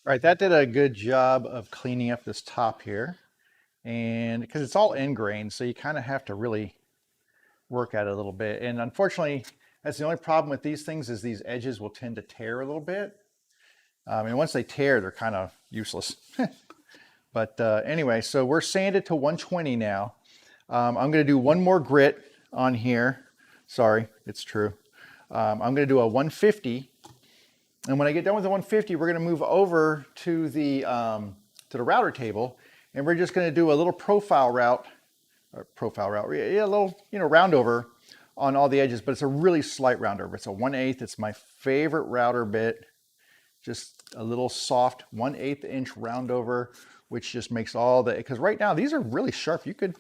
All right, that did a good job of cleaning up this top here. And because it's all ingrained, so you kind of have to really work at it a little bit. And unfortunately, that's the only problem with these things is these edges will tend to tear a little bit. And once they tear, they're kind of useless. But anyway, so we're sanded to 120 now. I'm going to do one more grit on here. Sorry, it's true. I'm going to do a 150. And when I get done with the 150, we're going to move over to the router table, and we're just going to do a little profile route, yeah, a little round over on all the edges, but it's a really slight round over. It's a 1/8. It's my favorite router bit. Just a little soft 1/8 inch round over, which just makes all the, because right now these are really sharp. You could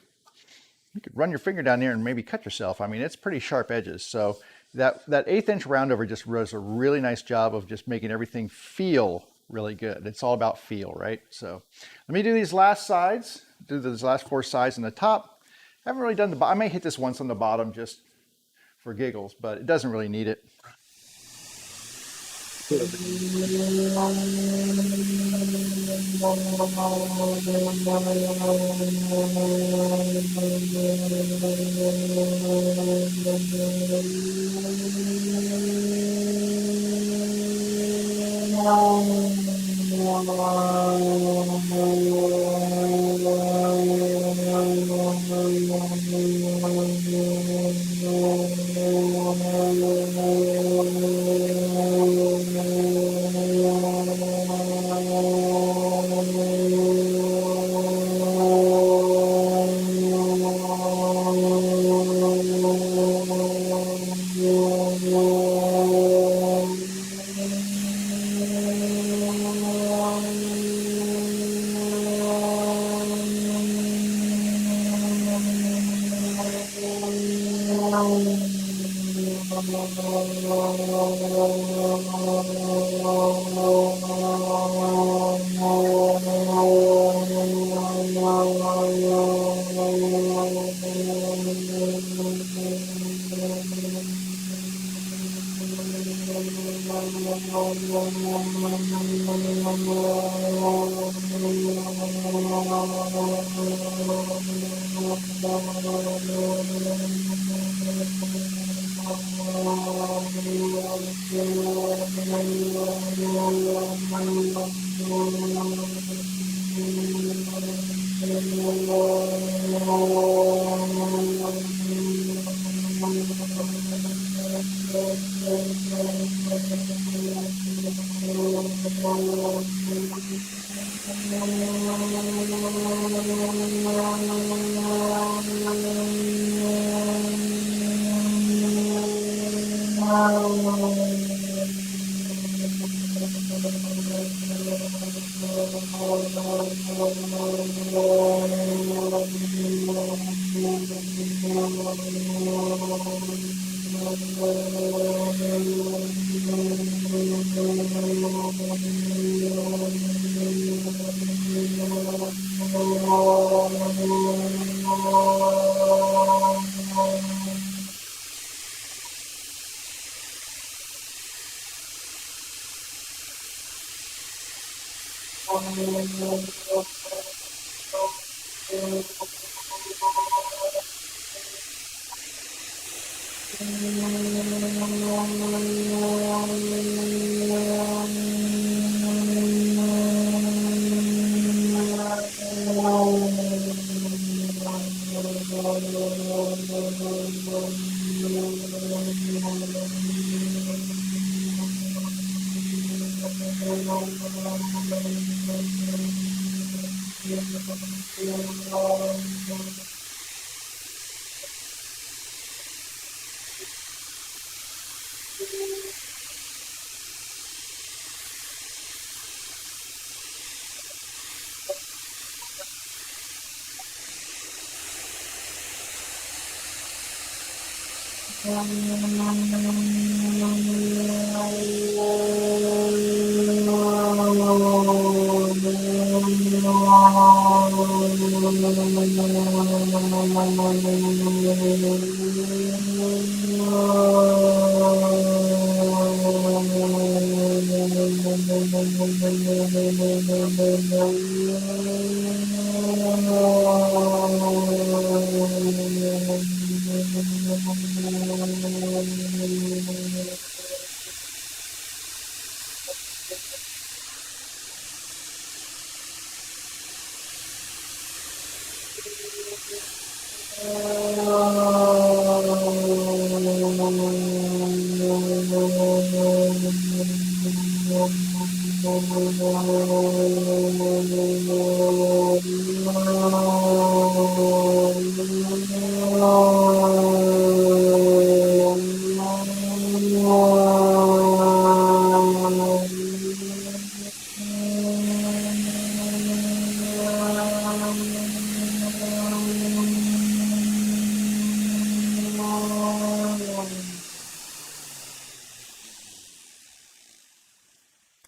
run your finger down there and maybe cut yourself. I mean, it's pretty sharp edges. So that 1/8 inch round over just does a really nice job of just making everything feel really good. It's all about feel, right? So let me do these last sides, do these last 4 sides on the top. I haven't really done the bottom. I may hit this once on the bottom just for giggles, but it doesn't really need it.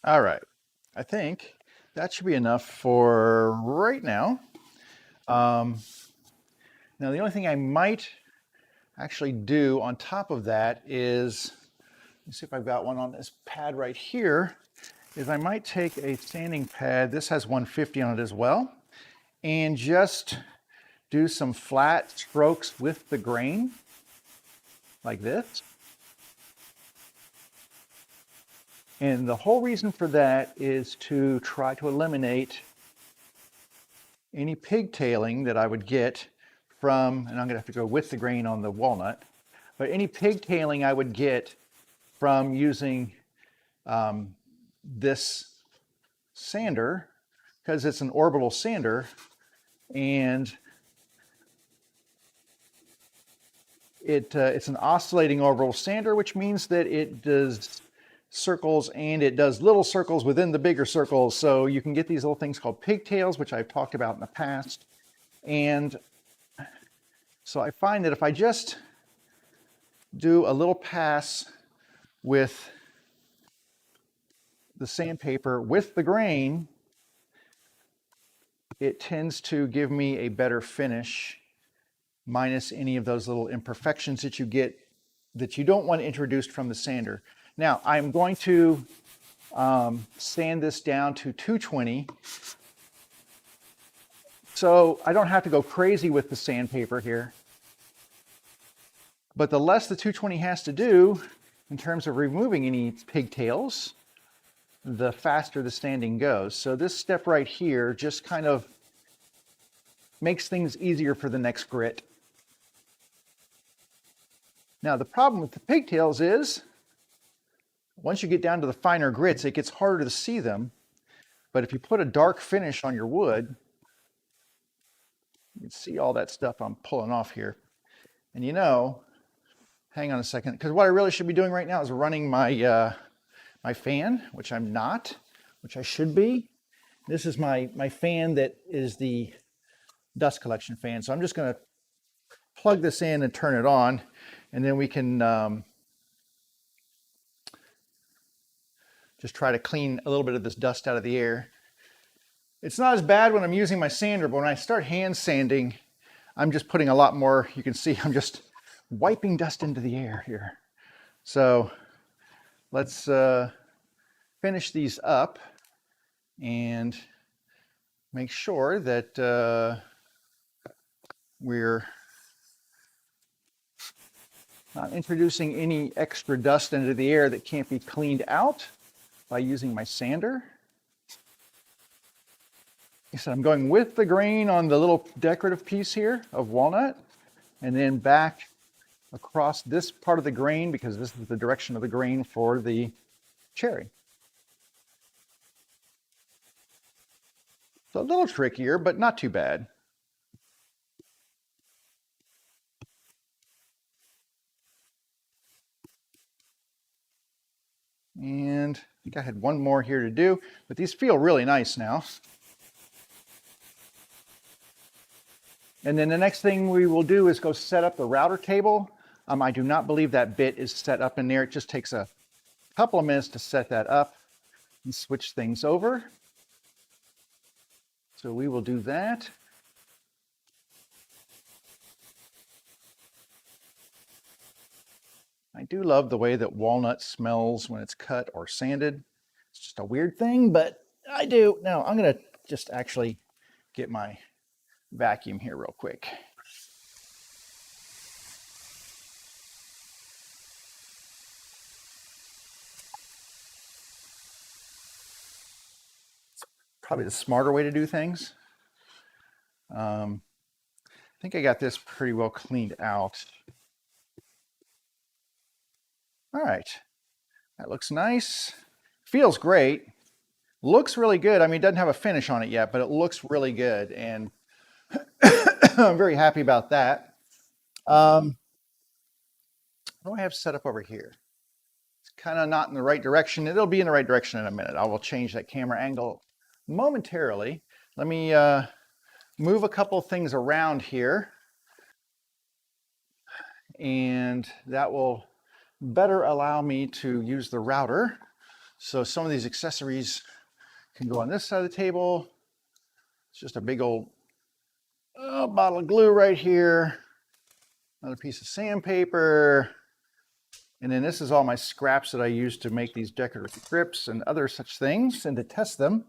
All right, I think that should be enough for right now. Now the only thing I might actually do on top of that is, let's see if I've got one on this pad right here, is I might take a sanding pad, this has 150 on it as well, and just do some flat strokes with the grain, like this. And the whole reason for that is to try to eliminate any pigtailing that I would get from, and I'm gonna have to go with the grain on the walnut, but any pigtailing I would get from using this sander, because it's an orbital sander, and it's an oscillating orbital sander, which means that it does circles and it does little circles within the bigger circles. So you can get these little things called pigtails, which I've talked about in the past. And so I find that if I just do a little pass with the sandpaper with the grain, it tends to give me a better finish, minus any of those little imperfections that you get that you don't want introduced from the sander. Now, I'm going to sand this down to 220, so I don't have to go crazy with the sandpaper here. But the less the 220 has to do in terms of removing any pigtails, the faster the sanding goes. So this step right here just kind of makes things easier for the next grit. Now the problem with the pigtails is, once you get down to the finer grits, it gets harder to see them. But if you put a dark finish on your wood, you can see all that stuff I'm pulling off here. And you know, hang on a second, because what I really should be doing right now is running my my fan, which I'm not, which I should be. This is my fan that is the dust collection fan. So I'm just going to plug this in and turn it on, and then we can just try to clean a little bit of this dust out of the air. It's not as bad when I'm using my sander, but when I start hand sanding, I'm just putting a lot more. You can see I'm just wiping dust into the air here. So let's finish these up and make sure that we're not introducing any extra dust into the air that can't be cleaned out by using my sander. Like I said, I'm going with the grain on the little decorative piece here of walnut, and then back across this part of the grain, because this is the direction of the grain for the cherry. So a little trickier, but not too bad. And I think I had one more here to do, but these feel really nice now. And then the next thing we will do is go set up the router table. I do not believe that bit is set up in there. It just takes a couple of minutes to set that up and switch things over. So we will do that. I do love the way that walnut smells when it's cut or sanded. It's just a weird thing, but I do. Now I'm going to just actually get my vacuum here real quick. Probably the smarter way to do things. I think I got this pretty well cleaned out. All right, that looks nice. Feels great. Looks really good. I mean, it doesn't have a finish on it yet, but it looks really good, and I'm very happy about that. What do I have set up over here? It's kind of not in the right direction. It'll be in the right direction in a minute. I will change that camera angle momentarily. Let me move a couple things around here, and that will better allow me to use the router. So some of these accessories can go on this side of the table. It's just a big old bottle of glue right here. Another piece of sandpaper. And then this is all my scraps that I use to make these decorative grips and other such things and to test them.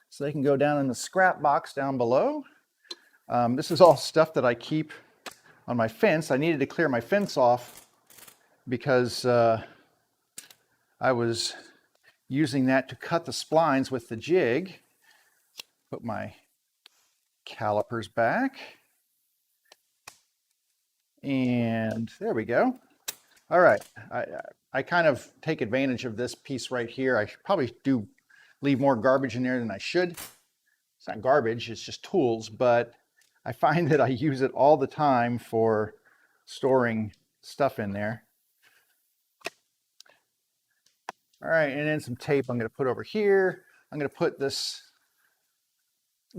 So they can go down in the scrap box down below. This is all stuff that I keep on my fence. I needed to clear my fence off because I was using that to cut the splines with the jig. Put my calipers back. And there we go. All right, I kind of take advantage of this piece right here. I probably do leave more garbage in there than I should. It's not garbage, it's just tools, but I find that I use it all the time for storing stuff in there. All right, and then some tape I'm going to put over here. I'm going to put this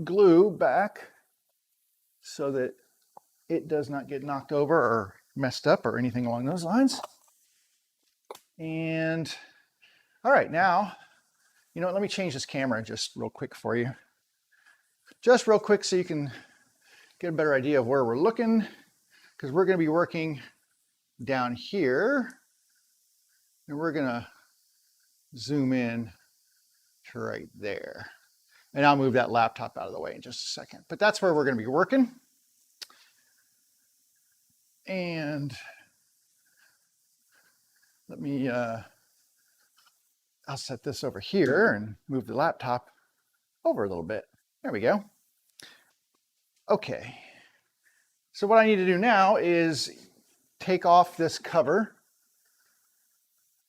glue back so that it does not get knocked over or messed up or anything along those lines. And all right, now, you know what, let me change this camera just real quick for you. Just real quick so you can get a better idea of where we're looking, because we're going to be working down here, and we're going to zoom in to right there. And I'll move that laptop out of the way in just a second. But that's where we're going to be working. And let me, I'll set this over here and move the laptop over a little bit. There we go. Okay. So what I need to do now is take off this cover,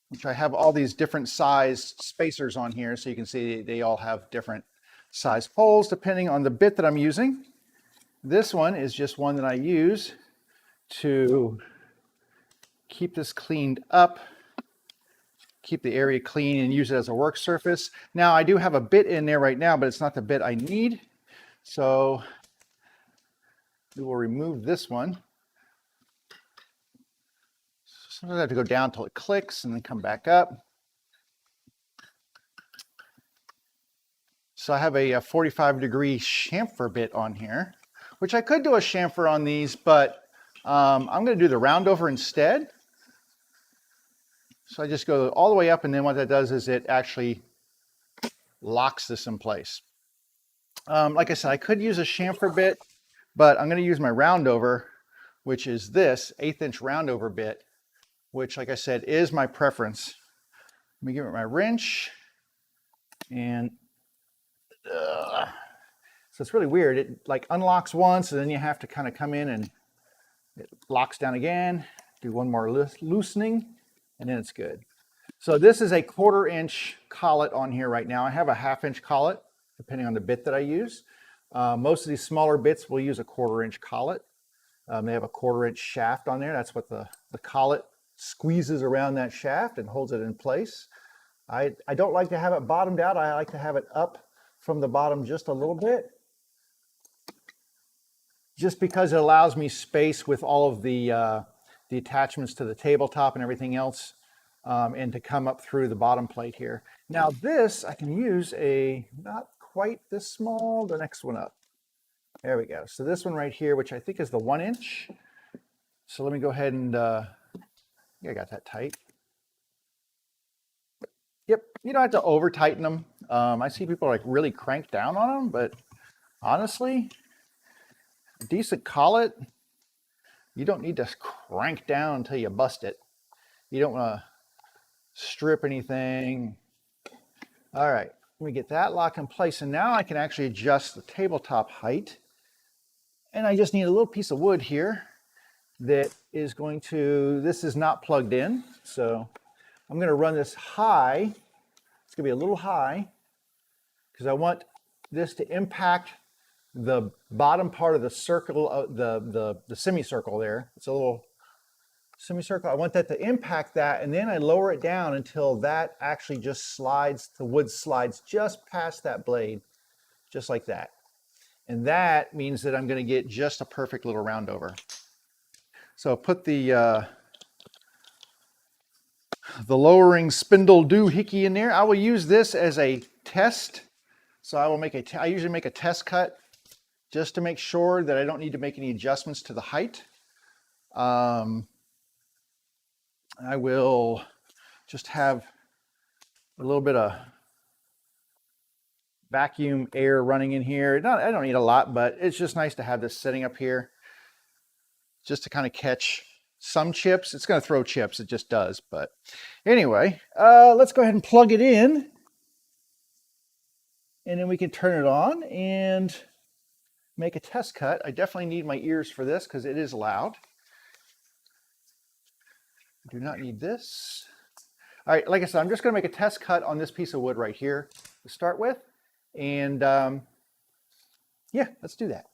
which I have all these different size spacers on here. So you can see they all have different size holes depending on the bit that I'm using. This one is just one that I use to keep this cleaned up, keep the area clean and use it as a work surface. Now I do have a bit in there right now, but it's not the bit I need. So we will remove this one. Sometimes I have to go down until it clicks and then come back up. So I have a 45-degree chamfer bit on here, which I could do a chamfer on these, but I'm going to do the roundover instead. So I just go all the way up, and then what that does is it actually locks this in place. Like I said, I could use a chamfer bit, but I'm going to use my roundover, which is this 1/8" roundover bit, which, like I said, is my preference. Let me give it my wrench, and so it's really weird. It like unlocks once, and then you have to kind of come in and it locks down again. Do one more loosening, and then it's good. So this is a 1/4" collet on here right now. I have a 1/2" collet, depending on the bit that I use. Most of these smaller bits will use a 1/4" collet. They have a 1/4" shaft on there. That's what the collet squeezes around that shaft and holds it in place. I don't like to have it bottomed out. I like to have it up from the bottom just a little bit, just because it allows me space with all of the the attachments to the tabletop and everything else, and to come up through the bottom plate here. Now this, I can use a, not quite this small, the next one up. There we go. So this one right here, which I think is the 1 inch. So let me go ahead and, yeah, I got that tight. Yep, you don't have to over tighten them. I see people like really crank down on them, but honestly, a decent collet, you don't need to crank down until you bust it. You don't want to strip anything. All right, let me get that lock in place. And now I can actually adjust the tabletop height. And I just need a little piece of wood here that is going to, this is not plugged in. So I'm going to run this high. It's going to be a little high because I want this to impact the bottom part of the circle, the semicircle there. It's a little semicircle. I want that to impact that, and then I lower it down until that actually just slides, the wood slides just past that blade, just like that. And that means that I'm going to get just a perfect little round over. So put the lowering spindle doohickey in there. I will use this as a test. So I will make I usually make a test cut just to make sure that I don't need to make any adjustments to the height. I will just have a little bit of vacuum air running in here. I don't need a lot, but it's just nice to have this sitting up here just to kind of catch some chips. It's going to throw chips, it just does. But anyway, let's go ahead and plug it in. And then we can turn it on and make a test cut. I definitely need my ears for this because it is loud. I do not need this. All right, like I said, I'm just going to make a test cut on this piece of wood right here to start with. And yeah, let's do that.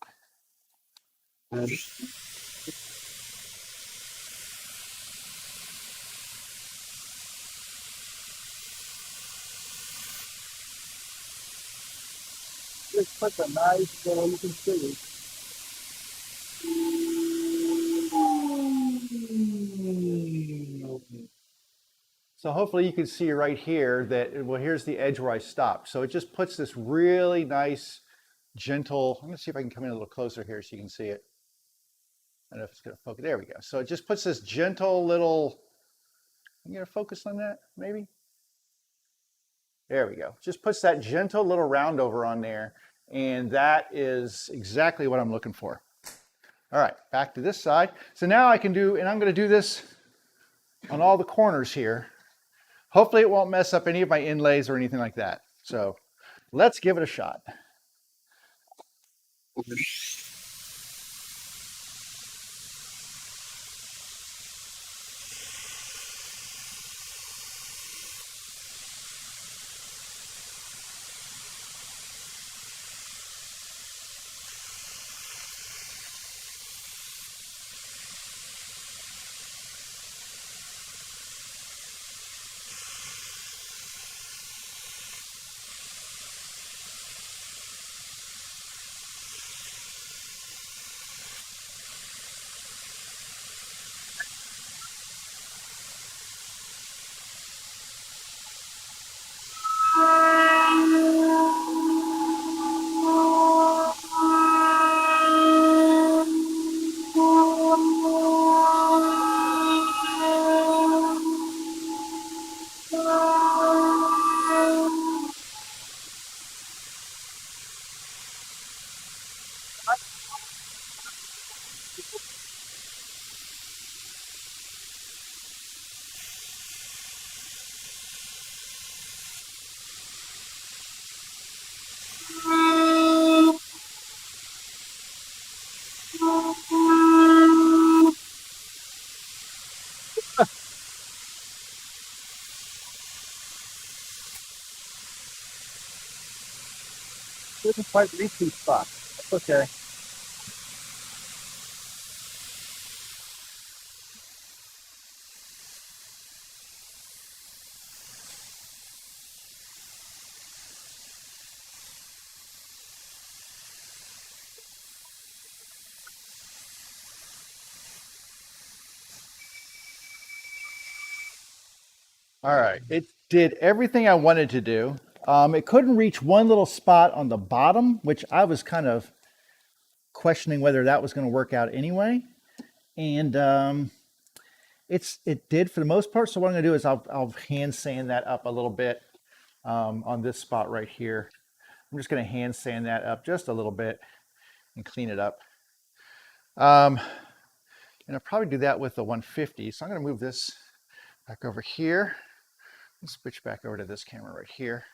Just put a nice you can see. So hopefully you can see right here that, well, here's the edge where I stopped. So it just puts this really nice, gentle, I'm gonna see if I can come in a little closer here so you can see it. I don't know if it's gonna focus, there we go. So it just puts this gentle little, I'm gonna focus on that, maybe? There we go. Just puts that gentle little round over on there. And that is exactly what I'm looking for. All right, back to this side. So now I can do, and I'm gonna do this on all the corners here. Hopefully it won't mess up any of my inlays or anything like that. So let's give it a shot. Didn't quite reach these spots. That's okay. All right, it did everything I wanted to do. It couldn't reach one little spot on the bottom, which I was kind of questioning whether that was going to work out anyway. And it did for the most part. So what I'm going to do is I'll hand sand that up a little bit on this spot right here. I'm just going to hand sand that up just a little bit and clean it up. And I'll probably do that with the 150. So I'm going to move this back over here and switch back over to this camera right here.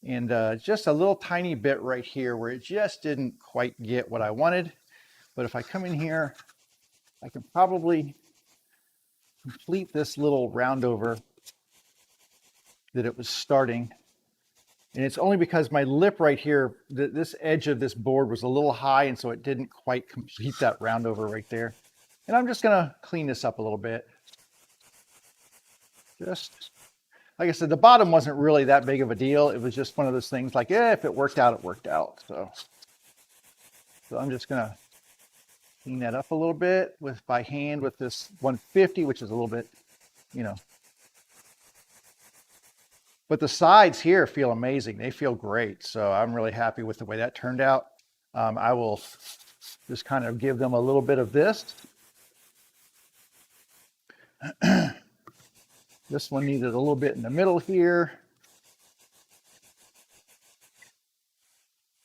And just a little tiny bit right here where it just didn't quite get what I wanted. But if I come in here, I can probably complete this little round over that it was starting. And it's only because my lip right here, this edge of this board was a little high, and so it didn't quite complete that round over right there. And I'm just gonna clean this up a little bit. Just, like I said, the bottom wasn't really that big of a deal. It was just one of those things like, yeah, if it worked out, it worked out. So I'm just gonna clean that up a little bit by hand with this 150, which is a little bit, you know. But the sides here feel amazing. They feel great. So I'm really happy with the way that turned out. I will just kind of give them a little bit of this. This one needed a little bit in the middle here.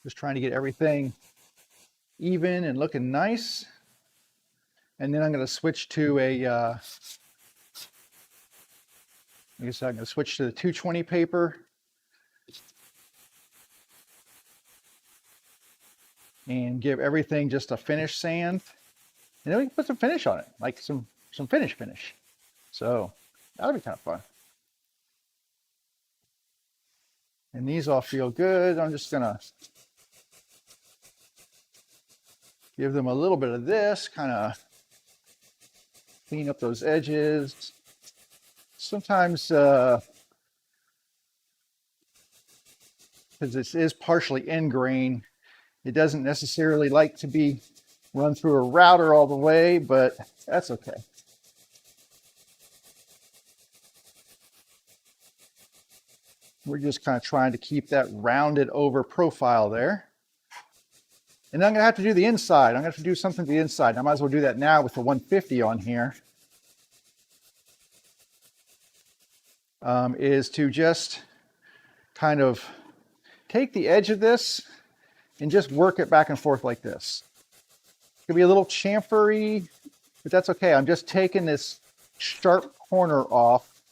Just trying to get everything even and looking nice. And then I'm going to switch to I guess I'm going to switch to the 220 paper. And give everything just a finish sand. And then we can put some finish on it, like some finish. So that'll be kind of fun. And these all feel good. I'm just gonna give them a little bit of this, kind of clean up those edges. Sometimes, because this is partially end grain, it doesn't necessarily like to be run through a router all the way, but that's okay. We're just kind of trying to keep that rounded over profile there. And then I'm gonna have to do the inside. I'm gonna have to do something to the inside. I might as well do that now with the 150 on here. Is to just kind of take the edge of this and just work it back and forth like this. It could be a little chamfery, but that's okay. I'm just taking this sharp corner off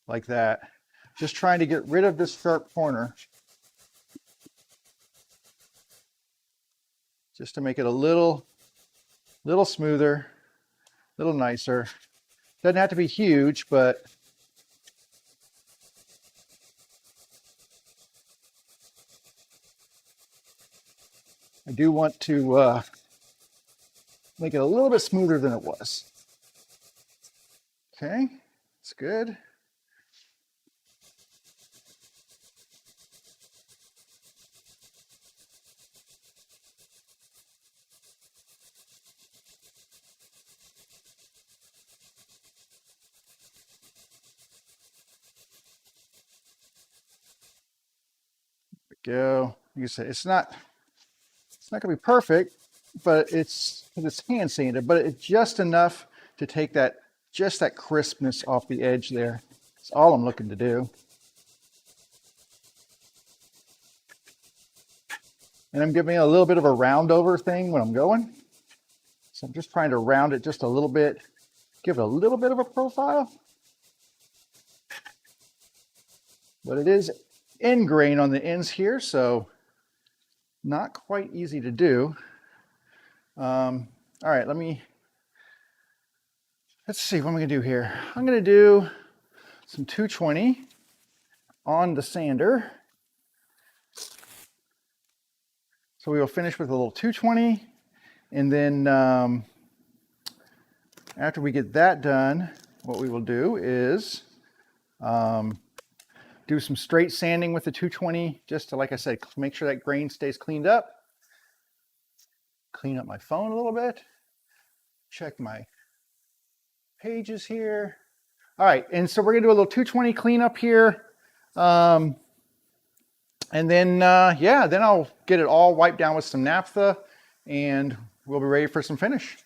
like that. Just trying to get rid of this sharp corner. Just to make it a little smoother, a little nicer. Doesn't have to be huge, but I do want to make it a little bit smoother than it was. Okay, that's good. There we go. Like I said, it's not gonna be perfect, but it's hand sanded, but it's just enough to take that crispness off the edge there. That's all I'm looking to do. And I'm giving it a little bit of a round over thing when I'm going. So I'm just trying to round it just a little bit, give it a little bit of a profile. But it is end grain on the ends here, so not quite easy to do. All right, let's see what I'm gonna do here. I'm gonna do some 220 on the sander. So we will finish with a little 220, and then after we get that done, what we will do is do some straight sanding with the 220, just to, like I said, make sure that grain stays cleaned up. Clean up my phone a little bit. Check my pages here. All right, and so we're gonna do a little 220 cleanup here. And then, yeah, then I'll get it all wiped down with some naphtha and we'll be ready for some finish.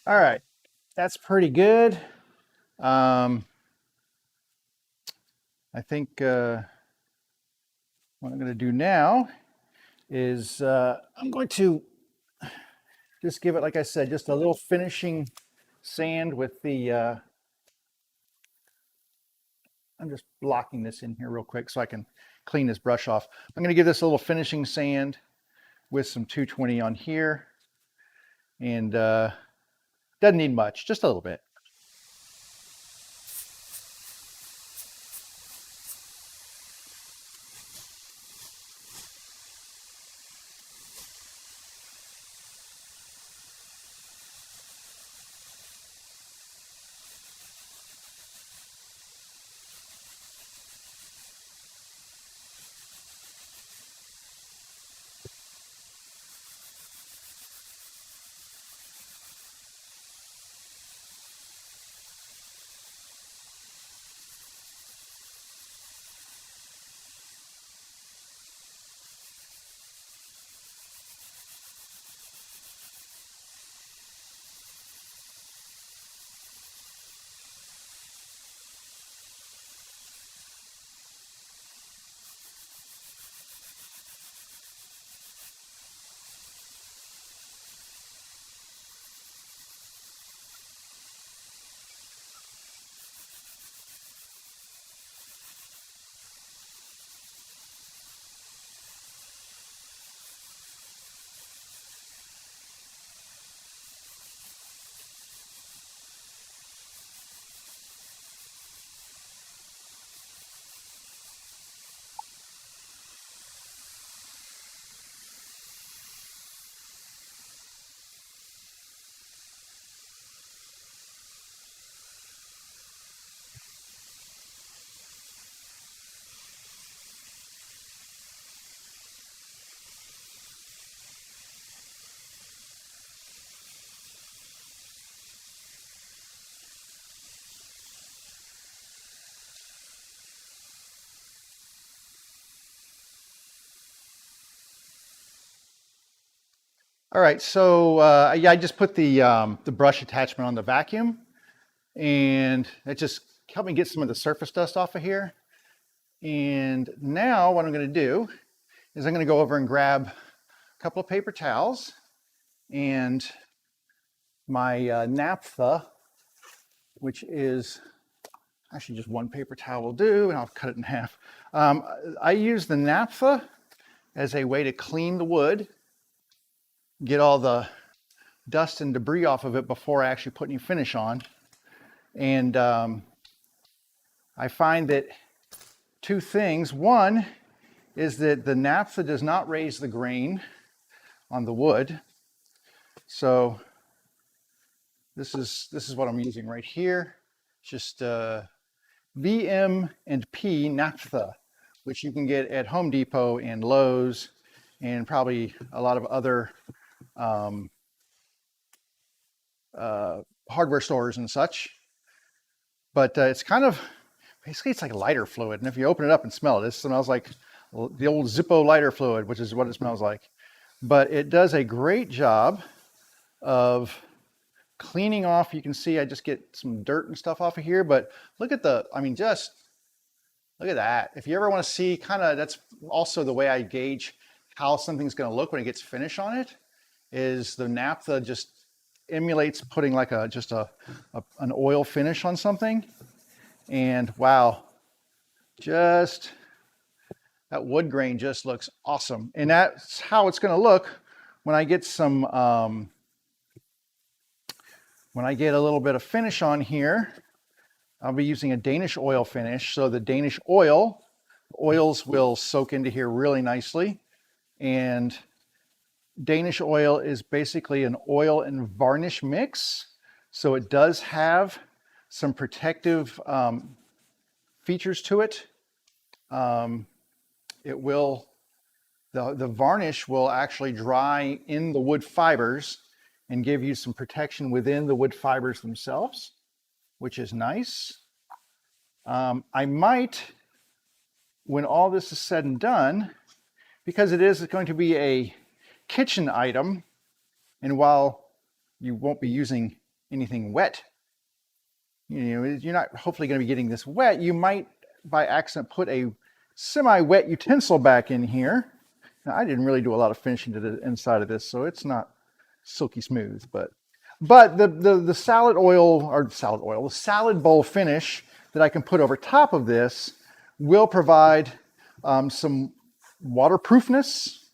All right, that's pretty good. I think what I'm going to do now is I'm going to just give it, like I said, just a little finishing sand with the, I'm just blocking this in here real quick so I can clean this brush off. I'm going to give this a little finishing sand with some 220 on here, and doesn't need much, just a little bit. All right, so yeah, I just put the brush attachment on the vacuum, and it just helped me get some of the surface dust off of here. And now what I'm going to do is I'm going to go over and grab a couple of paper towels and my naphtha, which is actually just one paper towel will do, and I'll cut it in half. I use the naphtha as a way to clean the wood, get all the dust and debris off of it before I actually put any finish on. And I find that two things. One is that the naphtha does not raise the grain on the wood. So this is what I'm using right here. Just VM and P naphtha, which you can get at Home Depot and Lowe's and probably a lot of other hardware stores and such. But it's kind of, basically it's like lighter fluid. And if you open it up and smell it, it smells like the old Zippo lighter fluid, which is what it smells like. But it does a great job of cleaning off. You can see I just get some dirt and stuff off of here, but look at the, I mean, just look at that. If you ever want to see kind of, that's also the way I gauge how something's going to look when it gets finish on it, is the naphtha just emulates putting like an oil finish on something. And wow, just that wood grain just looks awesome. And that's how it's going to look when I get some, when I get a little bit of finish on here. I'll be using a Danish oil finish. So the Danish oils will soak into here really nicely. And Danish oil is basically an oil and varnish mix. So it does have some protective features to it. It will, the varnish will actually dry in the wood fibers and give you some protection within the wood fibers themselves, which is nice. I might, when all this is said and done, because it is going to be a kitchen item, and while you won't be using anything wet, you know, you're not hopefully going to be getting this wet, you might by accident put a semi-wet utensil back in here. Now, I didn't really do a lot of finishing to the inside of this, so it's not silky smooth, but the salad oil, or the salad bowl finish that I can put over top of this will provide some waterproofness,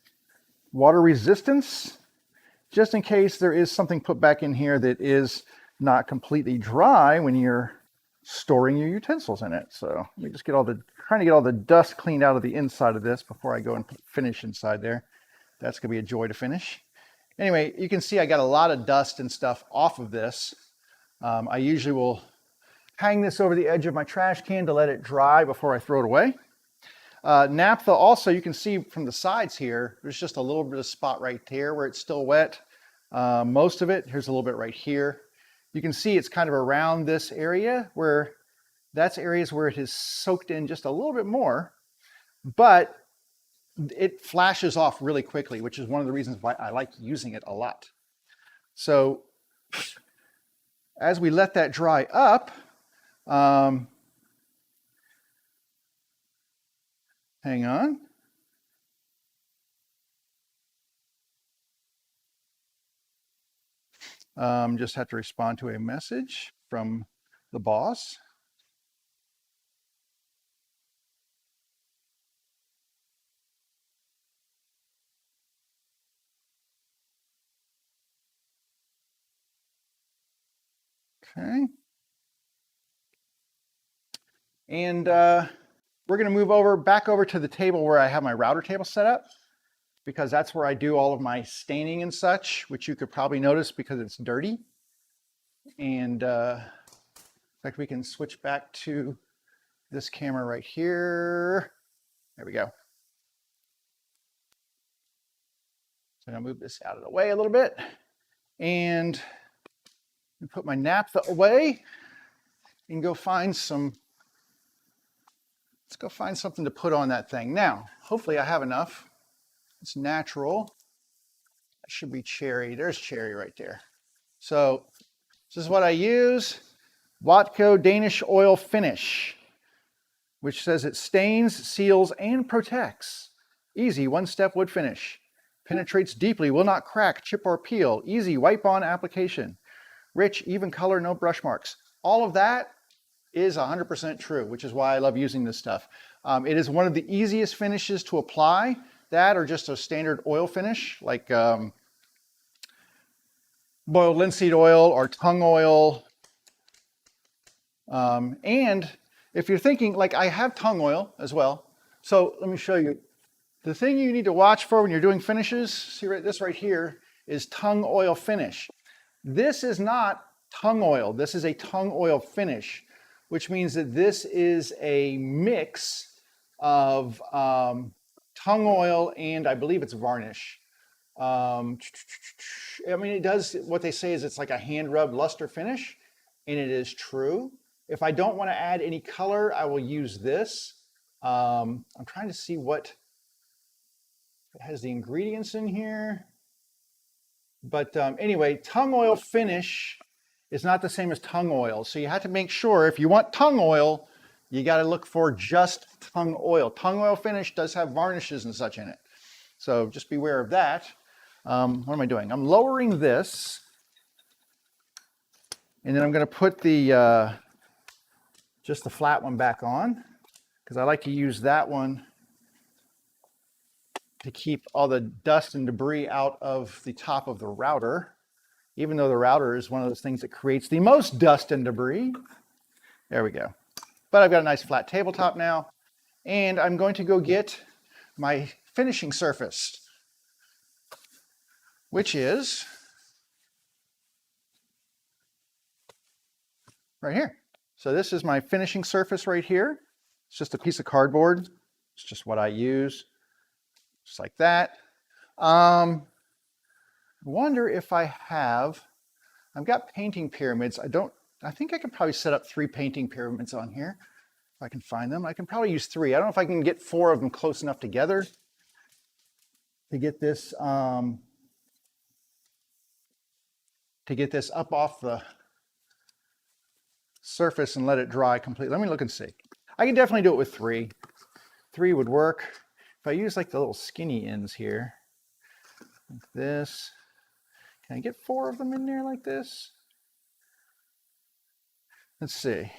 water resistance, just in case there is something put back in here that is not completely dry when you're storing your utensils in it. So let me just trying to get all the dust cleaned out of the inside of this before I go and finish inside there. That's gonna be a joy to finish. Anyway, you can see I got a lot of dust and stuff off of this. I usually will hang this over the edge of my trash can to let it dry before I throw it away. Naphtha also, you can see from the sides here, there's just a little bit of spot right there where it's still wet. Most of it, here's a little bit right here. You can see it's kind of around this area where that's areas where it has soaked in just a little bit more, but it flashes off really quickly, which is one of the reasons why I like using it a lot. So as we let that dry up, hang on. Just have to respond to a message from the boss. Okay. And we're going to move back over to the table where I have my router table set up, because that's where I do all of my staining and such, which you could probably notice because it's dirty. And in fact, we can switch back to this camera right here. There we go. So I'll move this out of the way a little bit and put my naphtha away and go find some, let's go find something to put on that thing. Now, hopefully I have enough. It's natural. That should be cherry. There's cherry right there. So this is what I use. Watco Danish Oil Finish, which says it stains, seals, and protects. Easy one-step wood finish. Penetrates deeply, will not crack, chip, or peel. Easy wipe-on application. Rich, even color, no brush marks. All of that is 100% true, which is why I love using this stuff. It is one of the easiest finishes to apply. That or just a standard oil finish like boiled linseed oil or tung oil. And if you're thinking, like I have tung oil as well. So let me show you. The thing you need to watch for when you're doing finishes, see this right here, is tung oil finish. This is not tung oil. This is a tung oil finish, which means that this is a mix of tung oil and I believe it's varnish. I mean, it does, what they say is it's like a hand rub luster finish, and it is true. If I don't want to add any color, I will use this. I'm trying to see what it has the ingredients in here. But anyway, tung oil finish is not the same as tung oil. So you have to make sure if you want tung oil, you got to look for just tung oil. Tung oil finish does have varnishes and such in it. So just beware of that. What am I doing? I'm lowering this. And then I'm going to put the just the flat one back on, because I like to use that one to keep all the dust and debris out of the top of the router, even though the router is one of those things that creates the most dust and debris. There we go. But I've got a nice flat tabletop now, and I'm going to go get my finishing surface, which is right here. So this is my finishing surface right here. It's just a piece of cardboard. It's just what I use, just like that. Wonder if I've got painting pyramids. I think I could probably set up 3 painting pyramids on here. If I can find them, I can probably use 3. I don't know if I can get 4 of them close enough together to get this up off the surface and let it dry completely. Let me look and see. I can definitely do it with 3. 3 would work. If I use like the little skinny ends here, like this, can I get 4 of them in there like this? Let's see.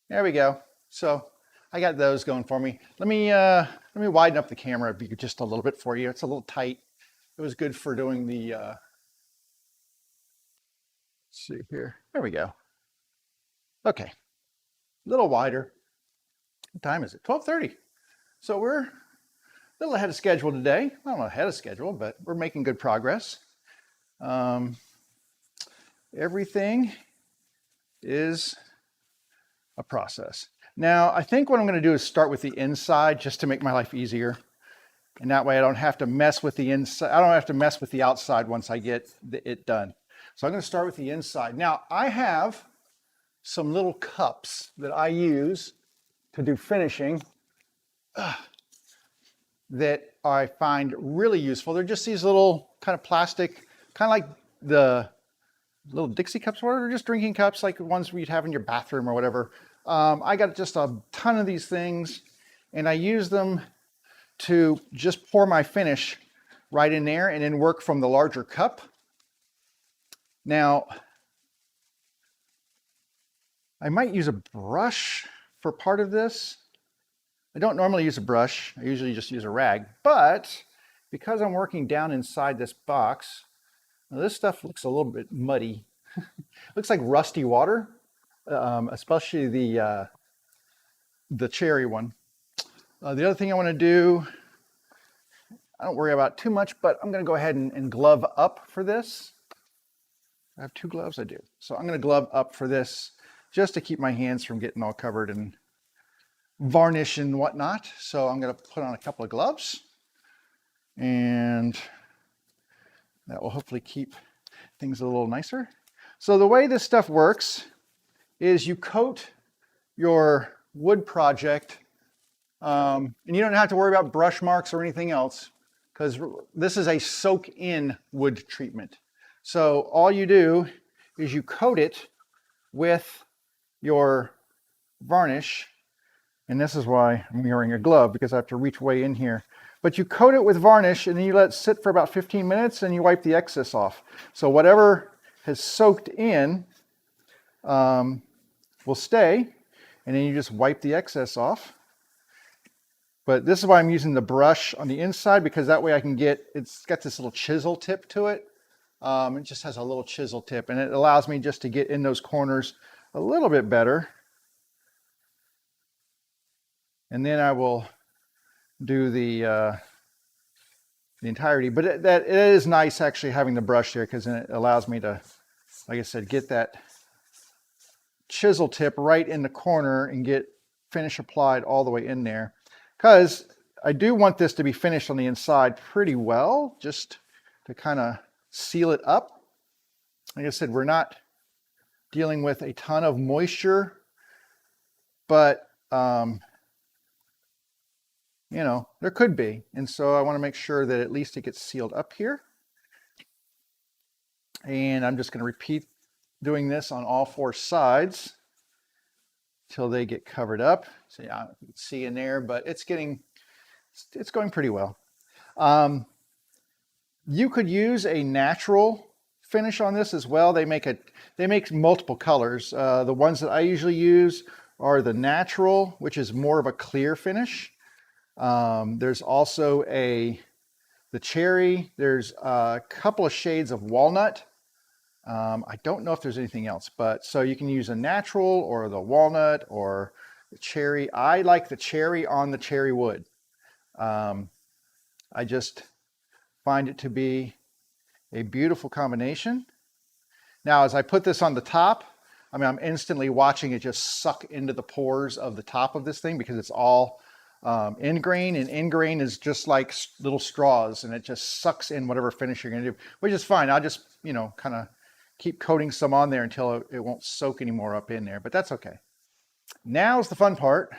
There we go. So I got those going for me. Let me widen up the camera just a little bit for you. It's a little tight. It was good for doing the, let's see here. There we go. Okay, a little wider. What time is it? 12:30. So we're a little ahead of schedule today. I don't know ahead of schedule, but we're making good progress. Everything is a process. Now, I think what I'm going to do is start with the inside just to make my life easier. And that way I don't have to mess with the inside. I don't have to mess with the outside once I get it done. So I'm going to start with the inside. Now, I have some little cups that I use to do finishing that I find really useful. They're just these little kind of plastic, kind of like the little Dixie cups, or just drinking cups, like the ones you'd have in your bathroom or whatever. I got just a ton of these things, and I use them to just pour my finish right in there and then work from the larger cup. Now, I might use a brush for part of this. I don't normally use a brush. I usually just use a rag, but because I'm working down inside this box, this stuff looks a little bit muddy. Looks like rusty water, especially the cherry one. The other thing I want to do, I don't worry about too much, but I'm going to go ahead and glove up for this. I have 2 gloves, I do. So I'm going to glove up for this just to keep my hands from getting all covered in varnish and whatnot. So I'm going to put on a couple of gloves, and that will hopefully keep things a little nicer. So the way this stuff works is you coat your wood project, and you don't have to worry about brush marks or anything else, because this is a soak-in wood treatment. So all you do is you coat it with your varnish, and this is why I'm wearing a glove, because I have to reach way in here. But you coat it with varnish and then you let it sit for about 15 minutes and you wipe the excess off. So whatever has soaked in will stay, and then you just wipe the excess off. But this is why I'm using the brush on the inside, because that way I can get, it's got this little chisel tip to it. It just has a little chisel tip, and it allows me just to get in those corners a little bit better. And then I will do the entirety. But it is nice actually having the brush there, because then it allows me to, like I said, get that chisel tip right in the corner and get finish applied all the way in there. Because I do want this to be finished on the inside pretty well, just to kind of seal it up. Like I said, we're not dealing with a ton of moisture, but you know, there could be. And so I want to make sure that at least it gets sealed up here. And I'm just going to repeat doing this on all four sides till they get covered up. So yeah, you can see in there, but it's going pretty well. You could use a natural finish on this as well. They make multiple colors. The ones that I usually use are the natural, which is more of a clear finish. There's also the cherry. There's a couple of shades of walnut. I don't know if there's anything else, but so you can use a natural or the walnut or the cherry. I like the cherry on the cherry wood. I just find it to be a beautiful combination. Now, as I put this on the top, I mean, I'm instantly watching it just suck into the pores of the top of this thing, because it's all end grain, and end grain is just like little straws, and it just sucks in whatever finish you're going to do, which is fine. I'll just, you know, kind of keep coating some on there until it won't soak anymore up in there, but that's okay. Now's the fun part.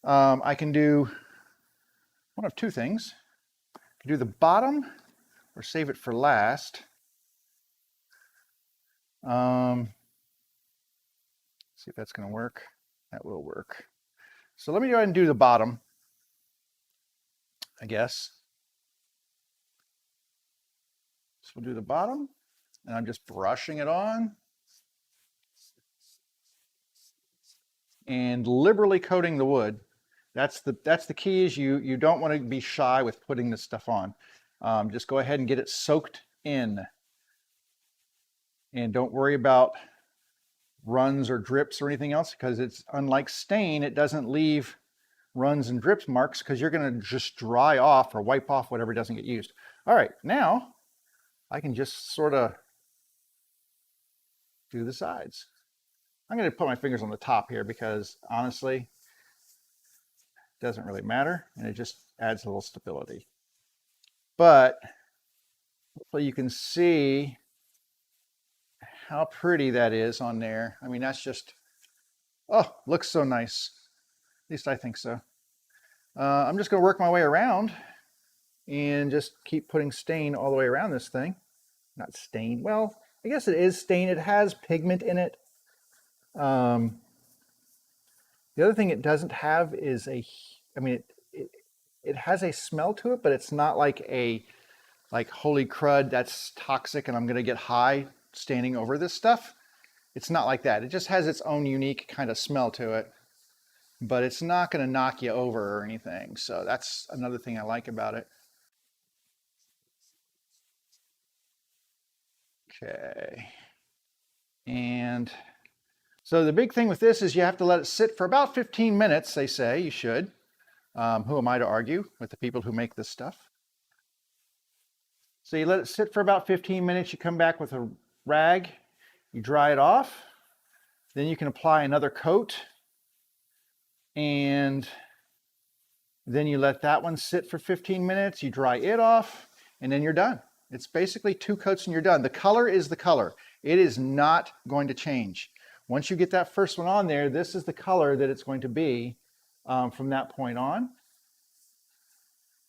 I can do one of two things. I can do the bottom or save it for last. See if that's going to work. That will work. So let me go ahead and do the bottom, I guess. So we'll do the bottom, and I'm just brushing it on and liberally coating the wood. That's the key, is you don't want to be shy with putting this stuff on. Just go ahead and get it soaked in, and don't worry about runs or drips or anything else, because it's unlike stain, it doesn't leave runs and drips marks, because you're going to just dry off or wipe off whatever doesn't get used. All right, now I can just sort of do the sides. I'm going to put my fingers on the top here, because honestly, it doesn't really matter, and it just adds a little stability. But hopefully you can see how pretty that is on there. I mean, that's just, oh, looks so nice. At least I think so. I'm just going to work my way around and just keep putting stain all the way around this thing. Not stain, well, I guess it is stain. It has pigment in it. The other thing it doesn't have is it has a smell to it, but it's not like holy crud, that's toxic and I'm going to get high standing over this stuff. It's not like that. It just has its own unique kind of smell to it, but it's not going to knock you over or anything. So that's another thing I like about it. Okay. And so the big thing with this is you have to let it sit for about 15 minutes, they say you should. Who am I to argue with the people who make this stuff? So you let it sit for about 15 minutes, you come back with a rag, you dry it off, then you can apply another coat, and then you let that one sit for 15 minutes, you dry it off, and then you're done. It's basically 2 coats and you're done. The color is the color. It is not going to change. Once you get that first one on there, this is the color that it's going to be from that point on.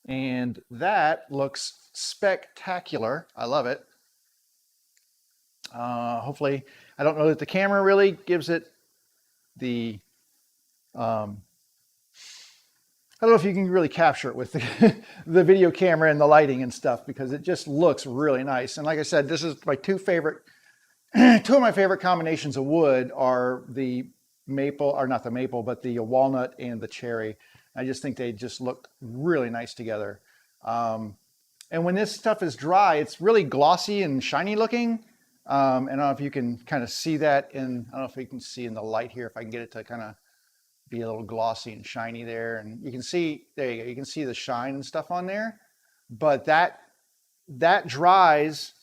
And that looks spectacular. I love it. Hopefully, I don't know that the camera really gives it the, I don't know if you can really capture it with the, the video camera and the lighting and stuff, because it just looks really nice. And like I said, this is my two of my favorite combinations of wood are the maple, or not the maple, but the walnut and the cherry. I just think they just look really nice together. And when this stuff is dry, it's really glossy and shiny looking. And I don't know if you can kind of see that in, I don't know if you can see in the light here, if I can get it to kind of be a little glossy and shiny there. And you can see, there you go, you can see the shine and stuff on there. But that dries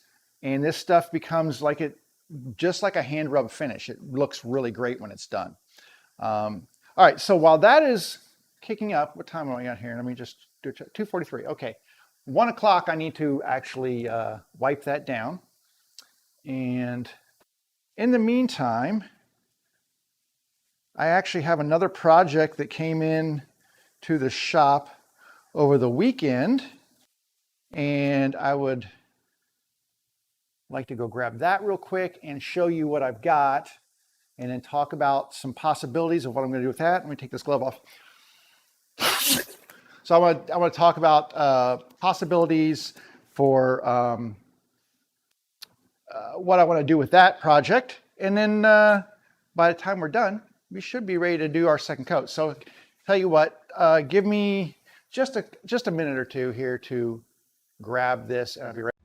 and this stuff becomes like just like a hand rub finish. It looks really great when it's done. All right, so while that is kicking up, what time am I at here? Let me just do it, 2:43. Okay, 1 o'clock, I need to actually wipe that down. And in the meantime, I actually have another project that came in to the shop over the weekend, and I would like to go grab that real quick and show you what I've got, and then talk about some possibilities of what I'm going to do with that. Let me take this glove off. So I want to talk about possibilities for what I want to do with that project, and then by the time we're done, we should be ready to do our second coat. So tell you what, give me just a minute or two here to grab this, and I'll be ready.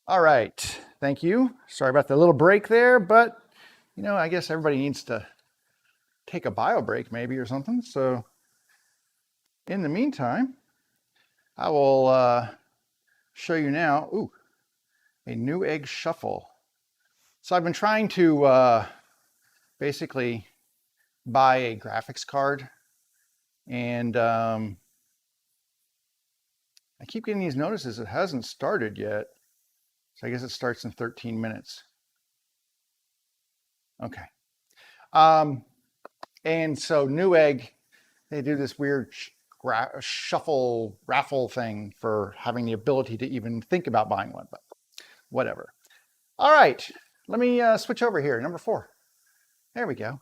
All right, thank you. Sorry about the little break there, but you know, I guess everybody needs to take a bio break maybe or something. So in the meantime, I will show you now, ooh, a Newegg shuffle. So I've been trying to basically buy a graphics card, and I keep getting these notices it hasn't started yet. So I guess it starts in 13 minutes. Okay. And so Newegg, they do this weird shuffle raffle thing for having the ability to even think about buying one, but whatever. All right, let me switch over here. Number 4. There we go.